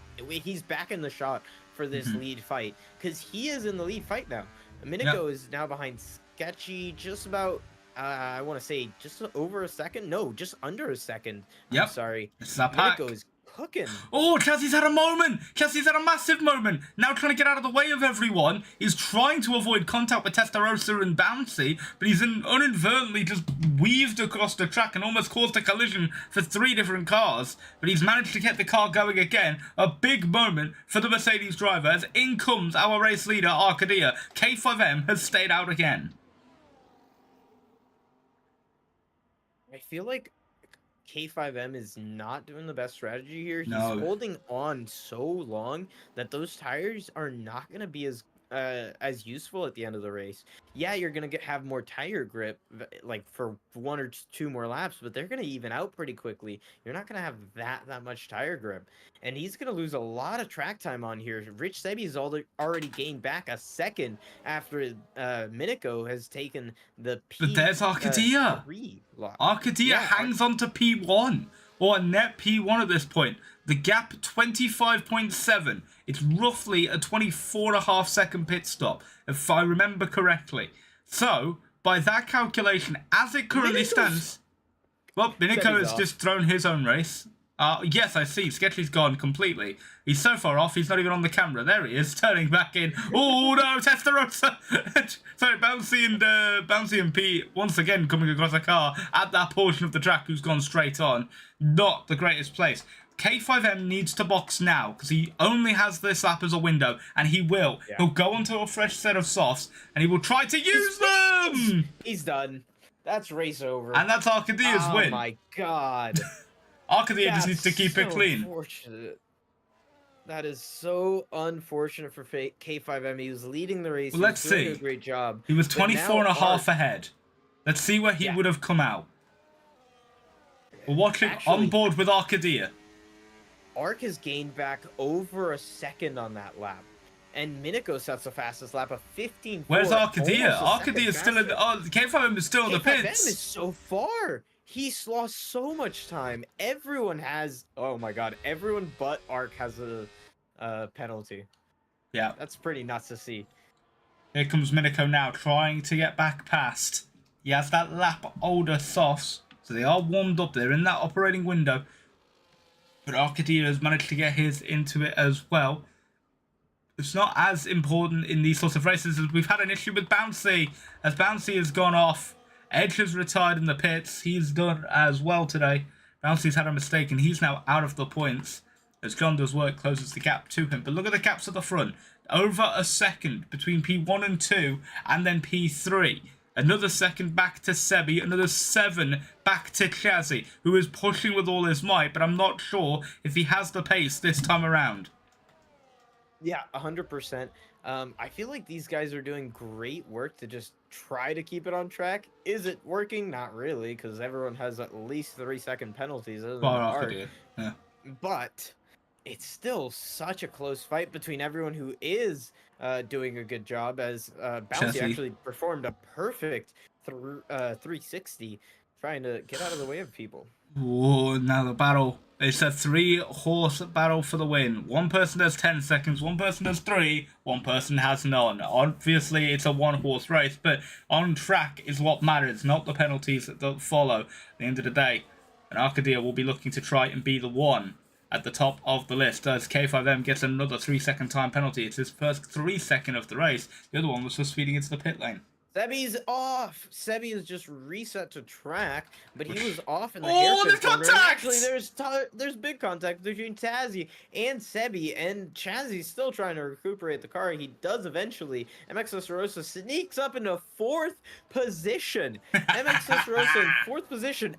back in the shot for this lead fight, because he is in the lead fight now. Miniko is now behind Sketchy, just about, I want to say, just over a second? No, just under a second. Yep. I'm sorry. It's that pack. Miniko is cooking. Oh, Chassie's had a moment. Chassie's had a massive moment. Now trying to get out of the way of everyone. He's trying to avoid contact with Testarossa and Bouncy, but he's inadvertently just weaved across the track and almost caused a collision for 3 different cars. But he's managed to get the car going again. A big moment for the Mercedes driver as in comes our race leader, Arcadia. K5M has stayed out again. I feel like K5M is not doing the best strategy here. He's No. holding on so long that those tires are not going to be as useful at the end of the race. Yeah, you're going to have more tire grip, like for 1 or 2 more laps, but they're going to even out pretty quickly. You're not going to have that much tire grip, and he's going to lose a lot of track time on here. Rich Sebi's already gained back a second after Miniko has taken the P. But there's Arcadia. Arcadia hangs on to P1, or a net P1 at this point. The gap 25.7. It's roughly a 24.5 second pit stop, if I remember correctly. So, by that calculation, as it currently stands... Well, Miniko has just thrown his own race. Yes, I see. Sketchy's gone completely. He's so far off, he's not even on the camera. There he is, turning back in. Oh, no, Testarossa! Sorry, Bouncy and Pete, once again, coming across a car at that portion of the track who's gone straight on. Not the greatest place. K5M needs to box now, because he only has this lap as a window, and he will. Yeah. He'll go onto a fresh set of softs, and he will try to use them! He's done. That's race over. And that's Arcadia's win. Oh my god. Arcadia just needs to keep it clean. Unfortunate. That is so unfortunate for K5M. He was leading the race. Well, let's see. A great job. He was 24.5 ahead. Let's see where he would have come out. We're watching Actually, on board with Arcadia. Arc has gained back over a second on that lap. And Miniko sets the fastest lap of 15.4. Where's Arcadia? almost a second Arcadia's still in. faster. Oh, K5M is still in the K5M pits. is so far. He's lost so much time. Everyone has. Oh my god. Everyone but Arc has a penalty. Yeah. That's pretty nuts to see. Here comes Miniko now, trying to get back past. He has that lap older softs, so they are warmed up. They're in that operating window. But Arcadia has managed to get his into it as well. It's not as important in these sorts of races as we've had an issue with Bouncy. As Bouncy has gone off, Edge has retired in the pits. He's done as well today. Bouncy's had a mistake and he's now out of the points. As John does work, closes the gap to him. But look at the gaps at the front. Over a second between P1 and 2 and then P3. Another second back to Sebi. Another 7 back to Chazzy, who is pushing with all his might, but I'm not sure if he has the pace this time around. Yeah, 100%. I feel like these guys are doing great work to just try to keep it on track. Is it working? Not really, because everyone has at least 3-second penalties. Other than Arc. Yeah. But it's still such a close fight between everyone who is doing a good job, as Bouncy actually performed a perfect 360, trying to get out of the way of people. Oh, now the battle. It's a 3-horse battle for the win. One person has 10 seconds, one person has 3, one person has none. Obviously, it's a 1-horse race, but on track is what matters, not the penalties that follow at the end of the day. And Arcadia will be looking to try and be the one at the top of the list as K5M gets another 3-second time penalty. It's his first 3-second of the race. The other one was just feeding into the pit lane. Sebi's off. Sebi is just reset to track, but he was off in the there's hairpin corner. contact! Actually, there's big contact between Tazzy and Sebi, and Chazzy's still trying to recuperate the car. He does eventually. MX Rosa sneaks up into 4th position. MX Rosa in 4th position.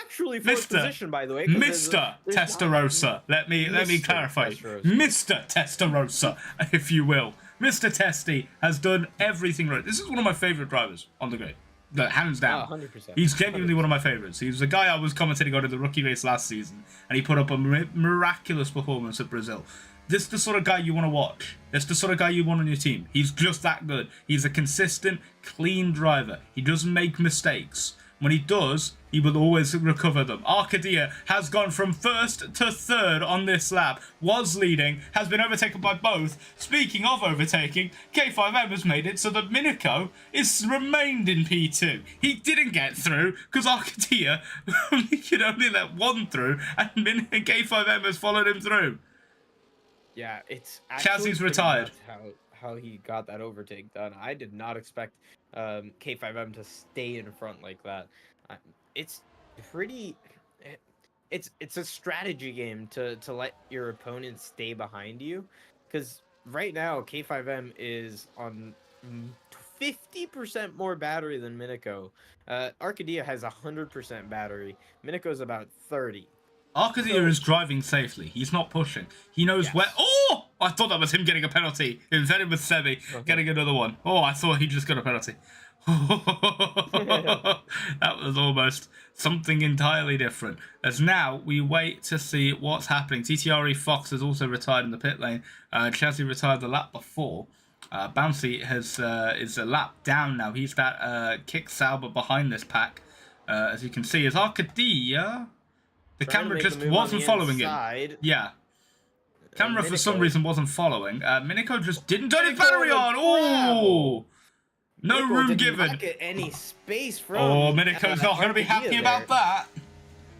Actually, 4th position, by the way. Mr. Testarossa. Let me clarify. Mr. Testarossa, if you will. Mr. Testy has done everything right. This is one of my favourite drivers on the grid. Hands down. 100%. He's genuinely 100%. One of my favourites. He's the guy I was commentating on in the rookie race last season, and he put up a miraculous performance at Brazil. This is the sort of guy you want to watch. This is the sort of guy you want on your team. He's just that good. He's a consistent, clean driver. He doesn't make mistakes. When he does, he will always recover them. Arcadia has gone from 1st to 3rd on this lap, was leading, has been overtaken by both. Speaking of overtaking, K5M has made it so that Miniko is remained in P2. He didn't get through because Arcadia could only let one through, and K5M has followed him through. Yeah, it's actually Chazzy's retired. How he got that overtake done. I did not expect K5M to stay in front like that. It's pretty. It's a strategy game to let your opponent stay behind you, because right now K5M is on 50% more battery than Miniko. Arcadia has 100% battery. Miniko's about 30. Arcadia is driving safely. He's not pushing. He knows where... Oh! I thought that was him getting a penalty. Instead with Sebi getting another one. Oh, I thought he just got a penalty. That was almost something entirely different. As now, we wait to see what's happening. TTRE Fox has also retired in the pit lane. Chazzy retired the lap before. Bouncy is a lap down now. He's that kick Sauber behind this pack. As you can see, is Arcadia... The camera just wasn't following him. Yeah. Camera for some reason wasn't following. Miniko just didn't turn his battery on. Oh! No room given. Not get any space from. Oh, Miniko's not going to be happy about that.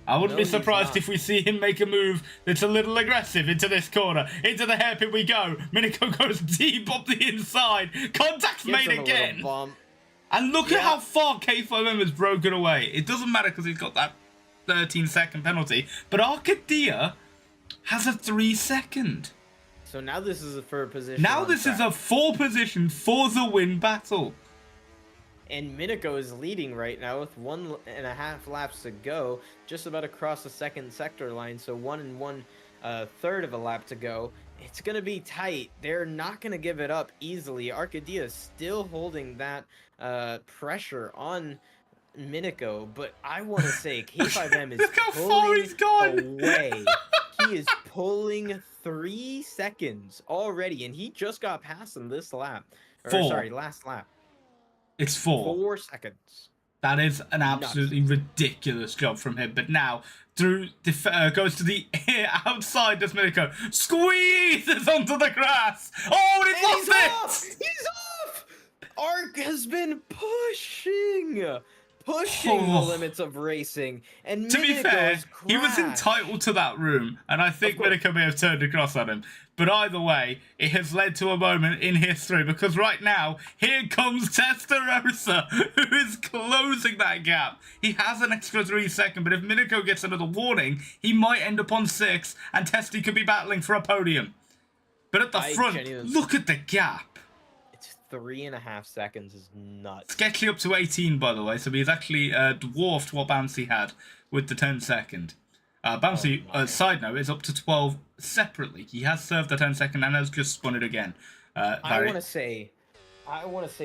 I wouldn't be surprised if we see him make a move that's a little aggressive into this corner. Into the hairpin we go. Miniko goes deep up the inside. Contact's made again. And look at how far K5M has broken away. It doesn't matter because he's got that 13-second penalty, but Arcadia has a 3-second. So now this is a 4 position. Now this is a 4 position for the win battle. And Miniko is leading right now with 1.5 laps to go, just about across the second sector line. So 1 1/3 of a lap to go. It's gonna be tight. They're not gonna give it up easily. Arcadia is still holding that pressure on Miniko, but I want to say K5M is Look how far he's gone. away. He is pulling 3 seconds already, and he just got past him this lap. Or, 4. sorry, last lap. It's 4. 4 seconds. That is an absolutely ridiculous job from him. But now, through goes to the outside, does Miniko. Squeezes onto the grass. Oh, and he's lost it! Off! He's off! Ark has been pushing the limits of racing, and to be fair, Miniko's he was crashed. entitled to that room, and I think Miniko may have turned across at him. But either way, it has led to a moment in history, because right now, here comes Testarossa, who is closing that gap. He has an extra 3 seconds, but if Miniko gets another warning, he might end up on 6, and Testy could be battling for a podium. But at the front, look at the gap. It's 3.5 seconds is nuts. Sketchy up to 18, by the way, so he's actually dwarfed what Bouncy had with the 10 second. Bouncy, side note, is up to 12 separately. He has served the 10 second and has just spun it again. I want to say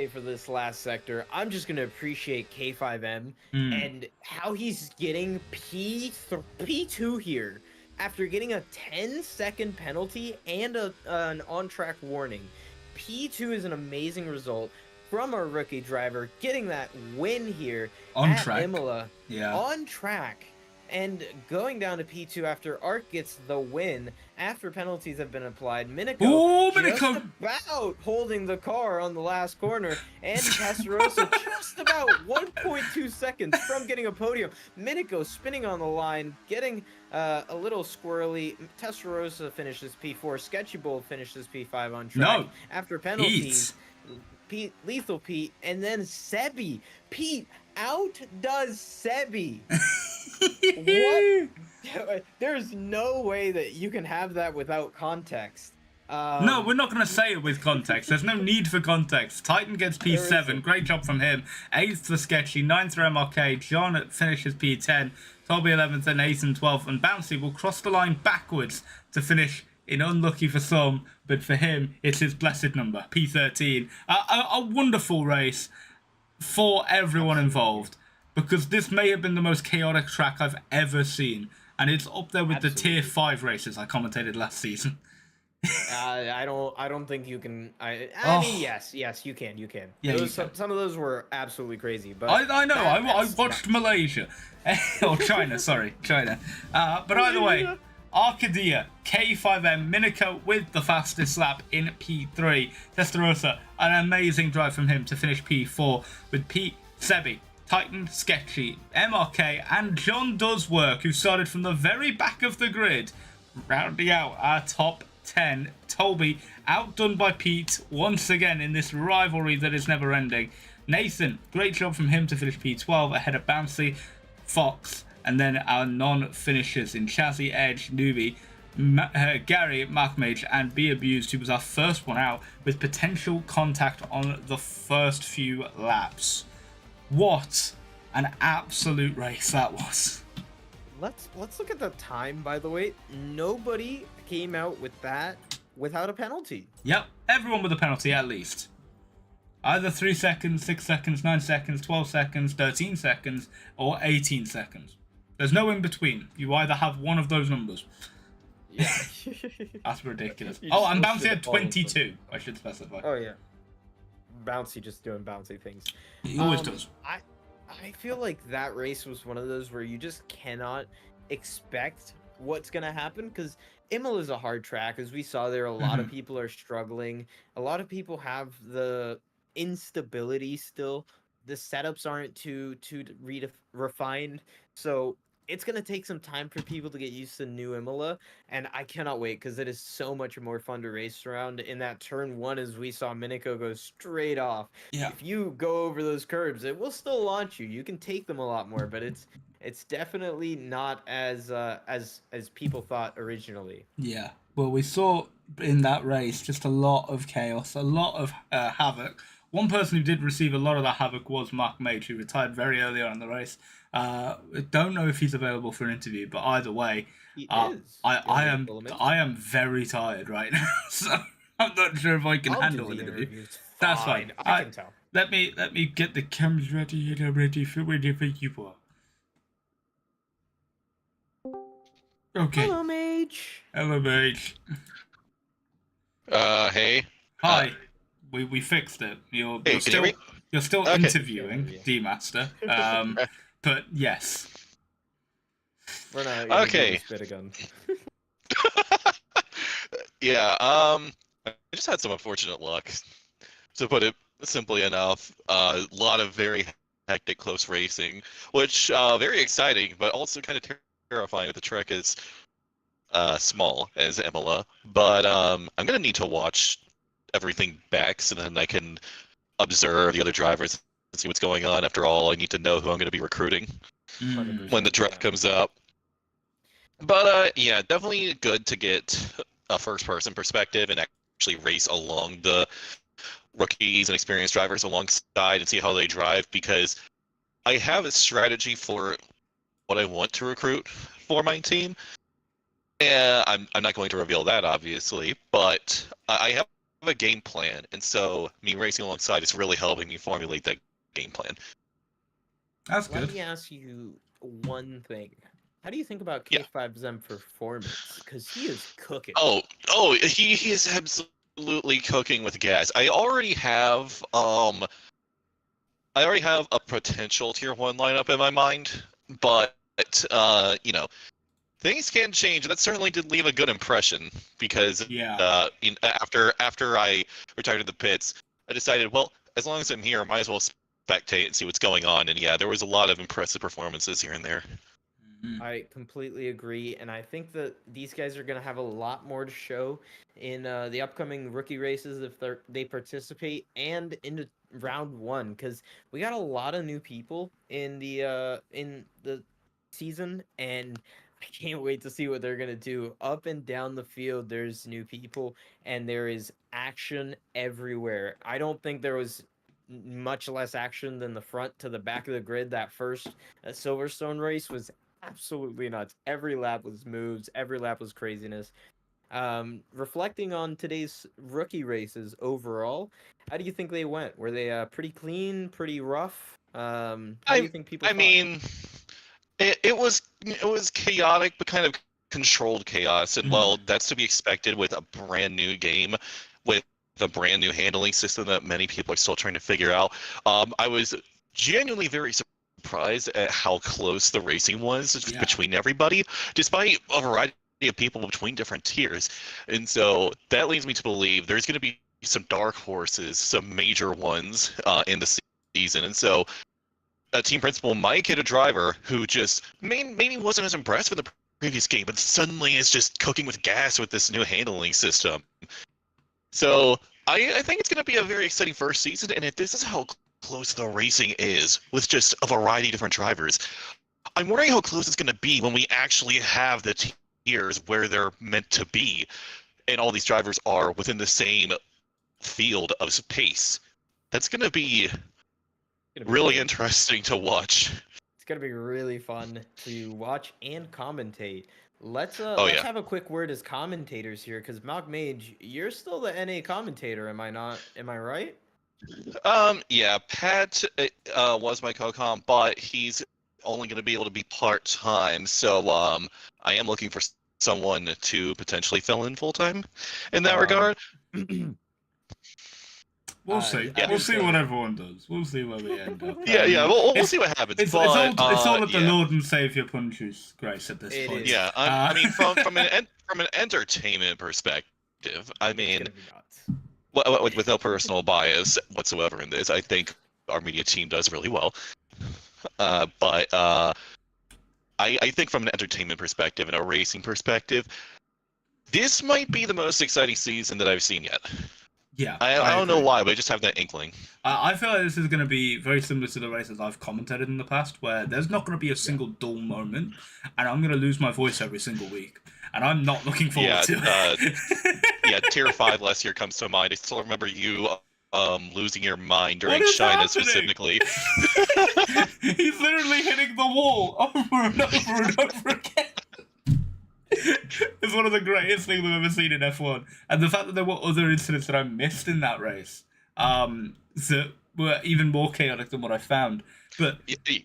for this last sector, I'm just going to appreciate K5M and how he's getting P2 here after getting a 10-second penalty and an on-track warning. P2 is an amazing result from our rookie driver, getting that win here at Imola. Yeah. On track. And going down to P2 after Ark gets the win, after penalties have been applied, Miniko just about holding the car on the last corner, and Testarossa just about 1.2 seconds from getting a podium. Miniko spinning on the line, getting a little squirrely. Testarossa finishes P4, Sketchy Bull finishes P5 on track. After penalties, Lethal Pete, and then Sebi. Pete outdoes Sebi. What? There's no way that you can have that without context. No, we're not going to say it with context. There's no need for context. Titan gets P7. Great job from him. 8th for Sketchy. 9th for MRK. John finishes P10. Toby 11th and Nathan 12th. And Bouncy will cross the line backwards to finish in unlucky for some, but for him, it's his blessed number, P13. A wonderful race for everyone involved, because this may have been the most chaotic track I've ever seen, and it's up there with the tier 5 races I commentated last season. I don't think you can. I mean, yes, you can. Yeah, some of those were absolutely crazy, but I know. I watched Malaysia or China. Sorry, China. But either way, Arcadia, K5M, Miniko with the fastest lap in P3. Testarossa, an amazing drive from him to finish P4 with Pete, Sebi, Titan, Sketchy, MRK, and John Does Work, who started from the very back of the grid, rounding out our top 10. Toby outdone by Pete once again in this rivalry that is never ending. Nathan, great job from him to finish P12 ahead of Bouncy, Fox, and then our non-finishers in Chazzy, Edge, Newbie, Gary, Markmage, and Be Abused, who was our first one out with potential contact on the first few laps. What an absolute race that was. Let's look at the time, by the way. Nobody came out with that without a penalty. Yep, everyone with a penalty at least. Either 3 seconds, 6 seconds, 9 seconds, 12 seconds, 13 seconds, or 18 seconds. There's no in between. You either have one of those numbers. Yeah. That's ridiculous. Oh, and Bouncy had 22, I should specify. Oh, yeah. Bouncy just doing bouncy things. He always does. I feel like that race was one of those where you just cannot expect what's going to happen, because Imola is a hard track. As we saw there, a lot of people are struggling. A lot of people have the instability still. The setups aren't too refined. So it's going to take some time for people to get used to new Imola, and I cannot wait, because it is so much more fun to race around. In that turn 1, as we saw Miniko go straight off. Yeah. If you go over those curbs, it will still launch you. You can take them a lot more, but it's definitely not as people thought originally. Yeah. Well, we saw in that race just a lot of chaos, a lot of havoc. One person who did receive a lot of that havoc was Mark Mage, who retired very early on in the race. I don't know if he's available for an interview, but either way, I am very tired right now, so I'm not sure if I can handle an interview. That's fine. I can tell. Let me get the cams ready and I'm ready for whenever you are. Okay. Hello, Mage. Hello, mate. Hey. Hi. We fixed it. You're Hey, can you hear me? you're still Okay. interviewing Yeah. DMaster. But yes. We're not Okay. spit again. Yeah, I just had some unfortunate luck, to put it simply enough. A lot of very hectic close racing, which very exciting, but also kind of terrifying if the track is small as Imola. But I'm gonna need to watch everything back so then I can observe the other drivers and see what's going on. After all, I need to know who I'm gonna be recruiting when the draft comes up. But yeah, definitely good to get a first-person perspective and actually race along the rookies and experienced drivers alongside and see how they drive, because I have a strategy for what I want to recruit for my team. And I'm not going to reveal that, obviously, but I have a game plan, and so me racing alongside is really helping me formulate that game plan. That's good. Let me ask you one thing. How do you think about Yeah. K5's performance? Because he is cooking. Oh, he is absolutely cooking with gas. I already have a potential tier 1 lineup in my mind, but you know, things can change. That certainly did leave a good impression, because after I retired to the pits, I decided, well, as long as I'm here, I might as well spectate and see what's going on. And yeah, there was a lot of impressive performances here and there. I completely agree, and I think that these guys are going to have a lot more to show in the upcoming rookie races if they participate, and into round 1, because we got a lot of new people in the season, and I can't wait to see what they're going to do. Up and down the field, there's new people, and there is action everywhere. I don't think there was much less action than the front to the back of the grid. That first Silverstone race was absolutely nuts. Every lap was moves, every lap was craziness. Reflecting on today's rookie races overall, how do you think they went? Were they pretty clean, pretty rough? How do you think people I thought? mean, it was chaotic, but kind of controlled chaos, and well, that's to be expected with a brand new game, with a brand new handling system that many people are still trying to figure out. I was genuinely very surprised at how close the racing was between everybody, despite a variety of people between different tiers. And so that leads me to believe there's going to be some dark horses, some major ones in the season. And so a team principal might get a driver who just maybe wasn't as impressed with the previous game, but suddenly is just cooking with gas with this new handling system. So I think it's going to be a very exciting first season, and if this is how close the racing is with just a variety of different drivers, I'm wondering how close it's going to be when we actually have the tiers where they're meant to be, and all these drivers are within the same field of pace. That's going to be really interesting to watch. It's gonna be really fun to watch and commentate. Let's have a quick word as commentators here, because Malk Mage, you're still the NA commentator, am I not? Am I right? Yeah, Pat was my co-com, but he's only going to be able to be part-time, so I am looking for someone to potentially fill in full-time in that regard. We'll see. We'll see what everyone does. We'll see where we end up. Yeah, we'll see what happens. It's all at the Lord and Savior Punch's grace at this point. Yeah, I mean, from an entertainment perspective, I mean, with no personal bias whatsoever in this, I think our media team does really well. But I think from an entertainment perspective and a racing perspective, this might be the most exciting season that I've seen yet. Yeah, I don't know why, but I just have that inkling. I feel like this is going to be very similar to the races I've commentated in the past, where there's not going to be a single dull moment, and I'm going to lose my voice every single week, and I'm not looking forward to it. Yeah, Tier 5 last year comes to mind. I still remember you losing your mind during China specifically. He's literally hitting the wall over and over and over again. It's one of the greatest things I've ever seen in F1. And the fact that there were other incidents that I missed in that race that were even more chaotic than what I found. But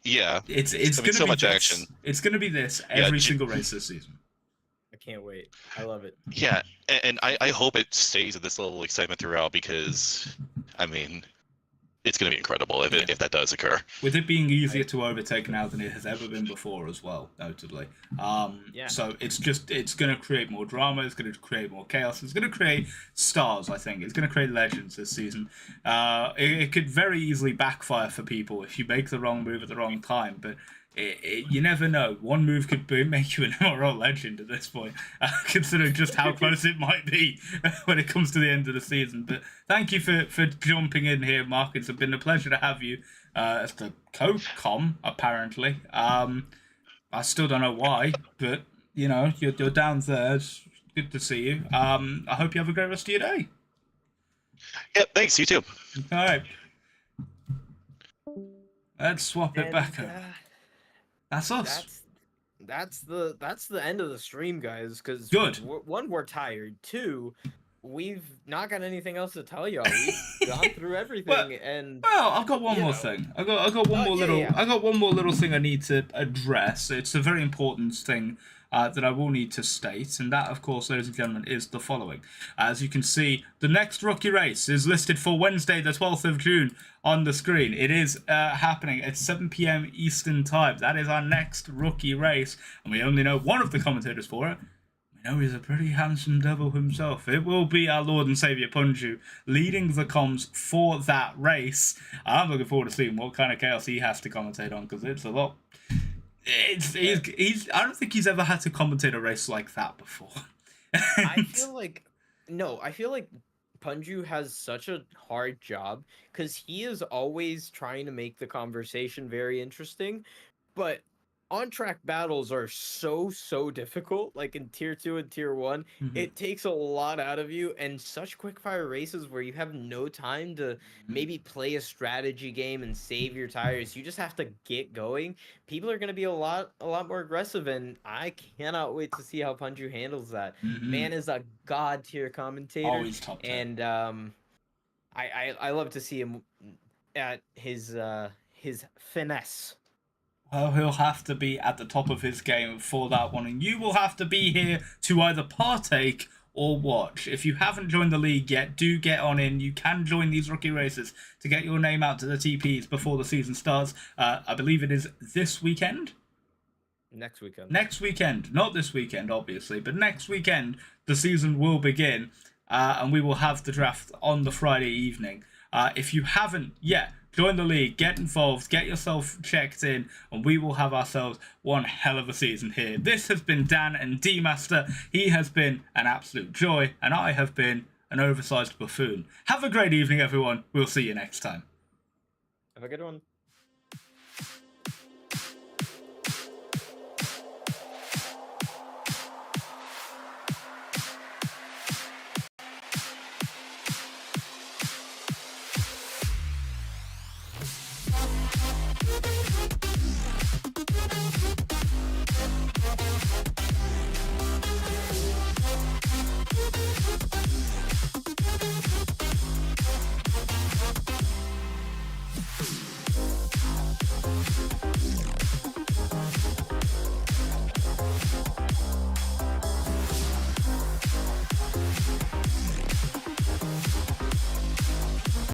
Yeah, it's I mean, going to so be much this. action. It's going to be this Yeah, every single race this season. I can't wait. I love it. Yeah, and I hope it stays at this level of excitement throughout because, I mean, it's going to be incredible if that does occur. With it being easier to overtake now than it has ever been before as well, notably. So it's going to create more drama, it's going to create more chaos, it's going to create stars, I think. It's going to create legends this season. It could very easily backfire for people if you make the wrong move at the wrong time, but you never know. One move could make you an MRL legend at this point, considering just how close it might be when it comes to the end of the season. But thank you for jumping in here, Mark. It's been a pleasure to have you as the co-com, apparently. I still don't know why, but, you're down there. It's good to see you. I hope you have a great rest of your day. Yeah, thanks. You too. All right. Let's swap it back up. That's us. That's the end of the stream, guys. Because good. One, we're tired. Two, we've not got anything else to tell y'all. We've gone through everything, I've got one more thing. I got one more little. I got one more little thing I need to address. It's a very important thing that I will need to state, and that, of course, ladies and gentlemen, is the following. As you can see, the next rookie race is listed for Wednesday, the 12th of June, on the screen. It is happening at 7 p.m. Eastern Time. That is our next rookie race, and we only know one of the commentators for it. We know he's a pretty handsome devil himself. It will be our Lord and Saviour Punju leading the comms for that race. I'm looking forward to seeing what kind of chaos he has to commentate on, because it's a lot. I don't think he's ever had to commentate a race like that before. I feel like Punju has such a hard job because he is always trying to make the conversation very interesting, but on-track battles are so difficult. Like in tier 2 and tier 1, it takes a lot out of you, and such quick-fire races where you have no time to maybe play a strategy game and save your tires. You just have to get going. People are going to be a lot more aggressive, and I cannot wait to see how Punju handles that. Man is a god-tier commentator. Always top 10. And I love to see him at his finesse. Well, he'll have to be at the top of his game for that one, and you will have to be here to either partake or watch. If you haven't joined the league yet, do get on in. You can join these rookie races to get your name out to the TPs before the season starts. I believe it is this weekend? Next weekend. Next weekend. Not this weekend, obviously, but next weekend the season will begin, and we will have the draft on the Friday evening. If you haven't yet, join the league, get involved, get yourself checked in, and we will have ourselves one hell of a season here. This has been Dan and DMaster. He has been an absolute joy, and I have been an oversized buffoon. Have a great evening, everyone. We'll see you next time. Have a good one.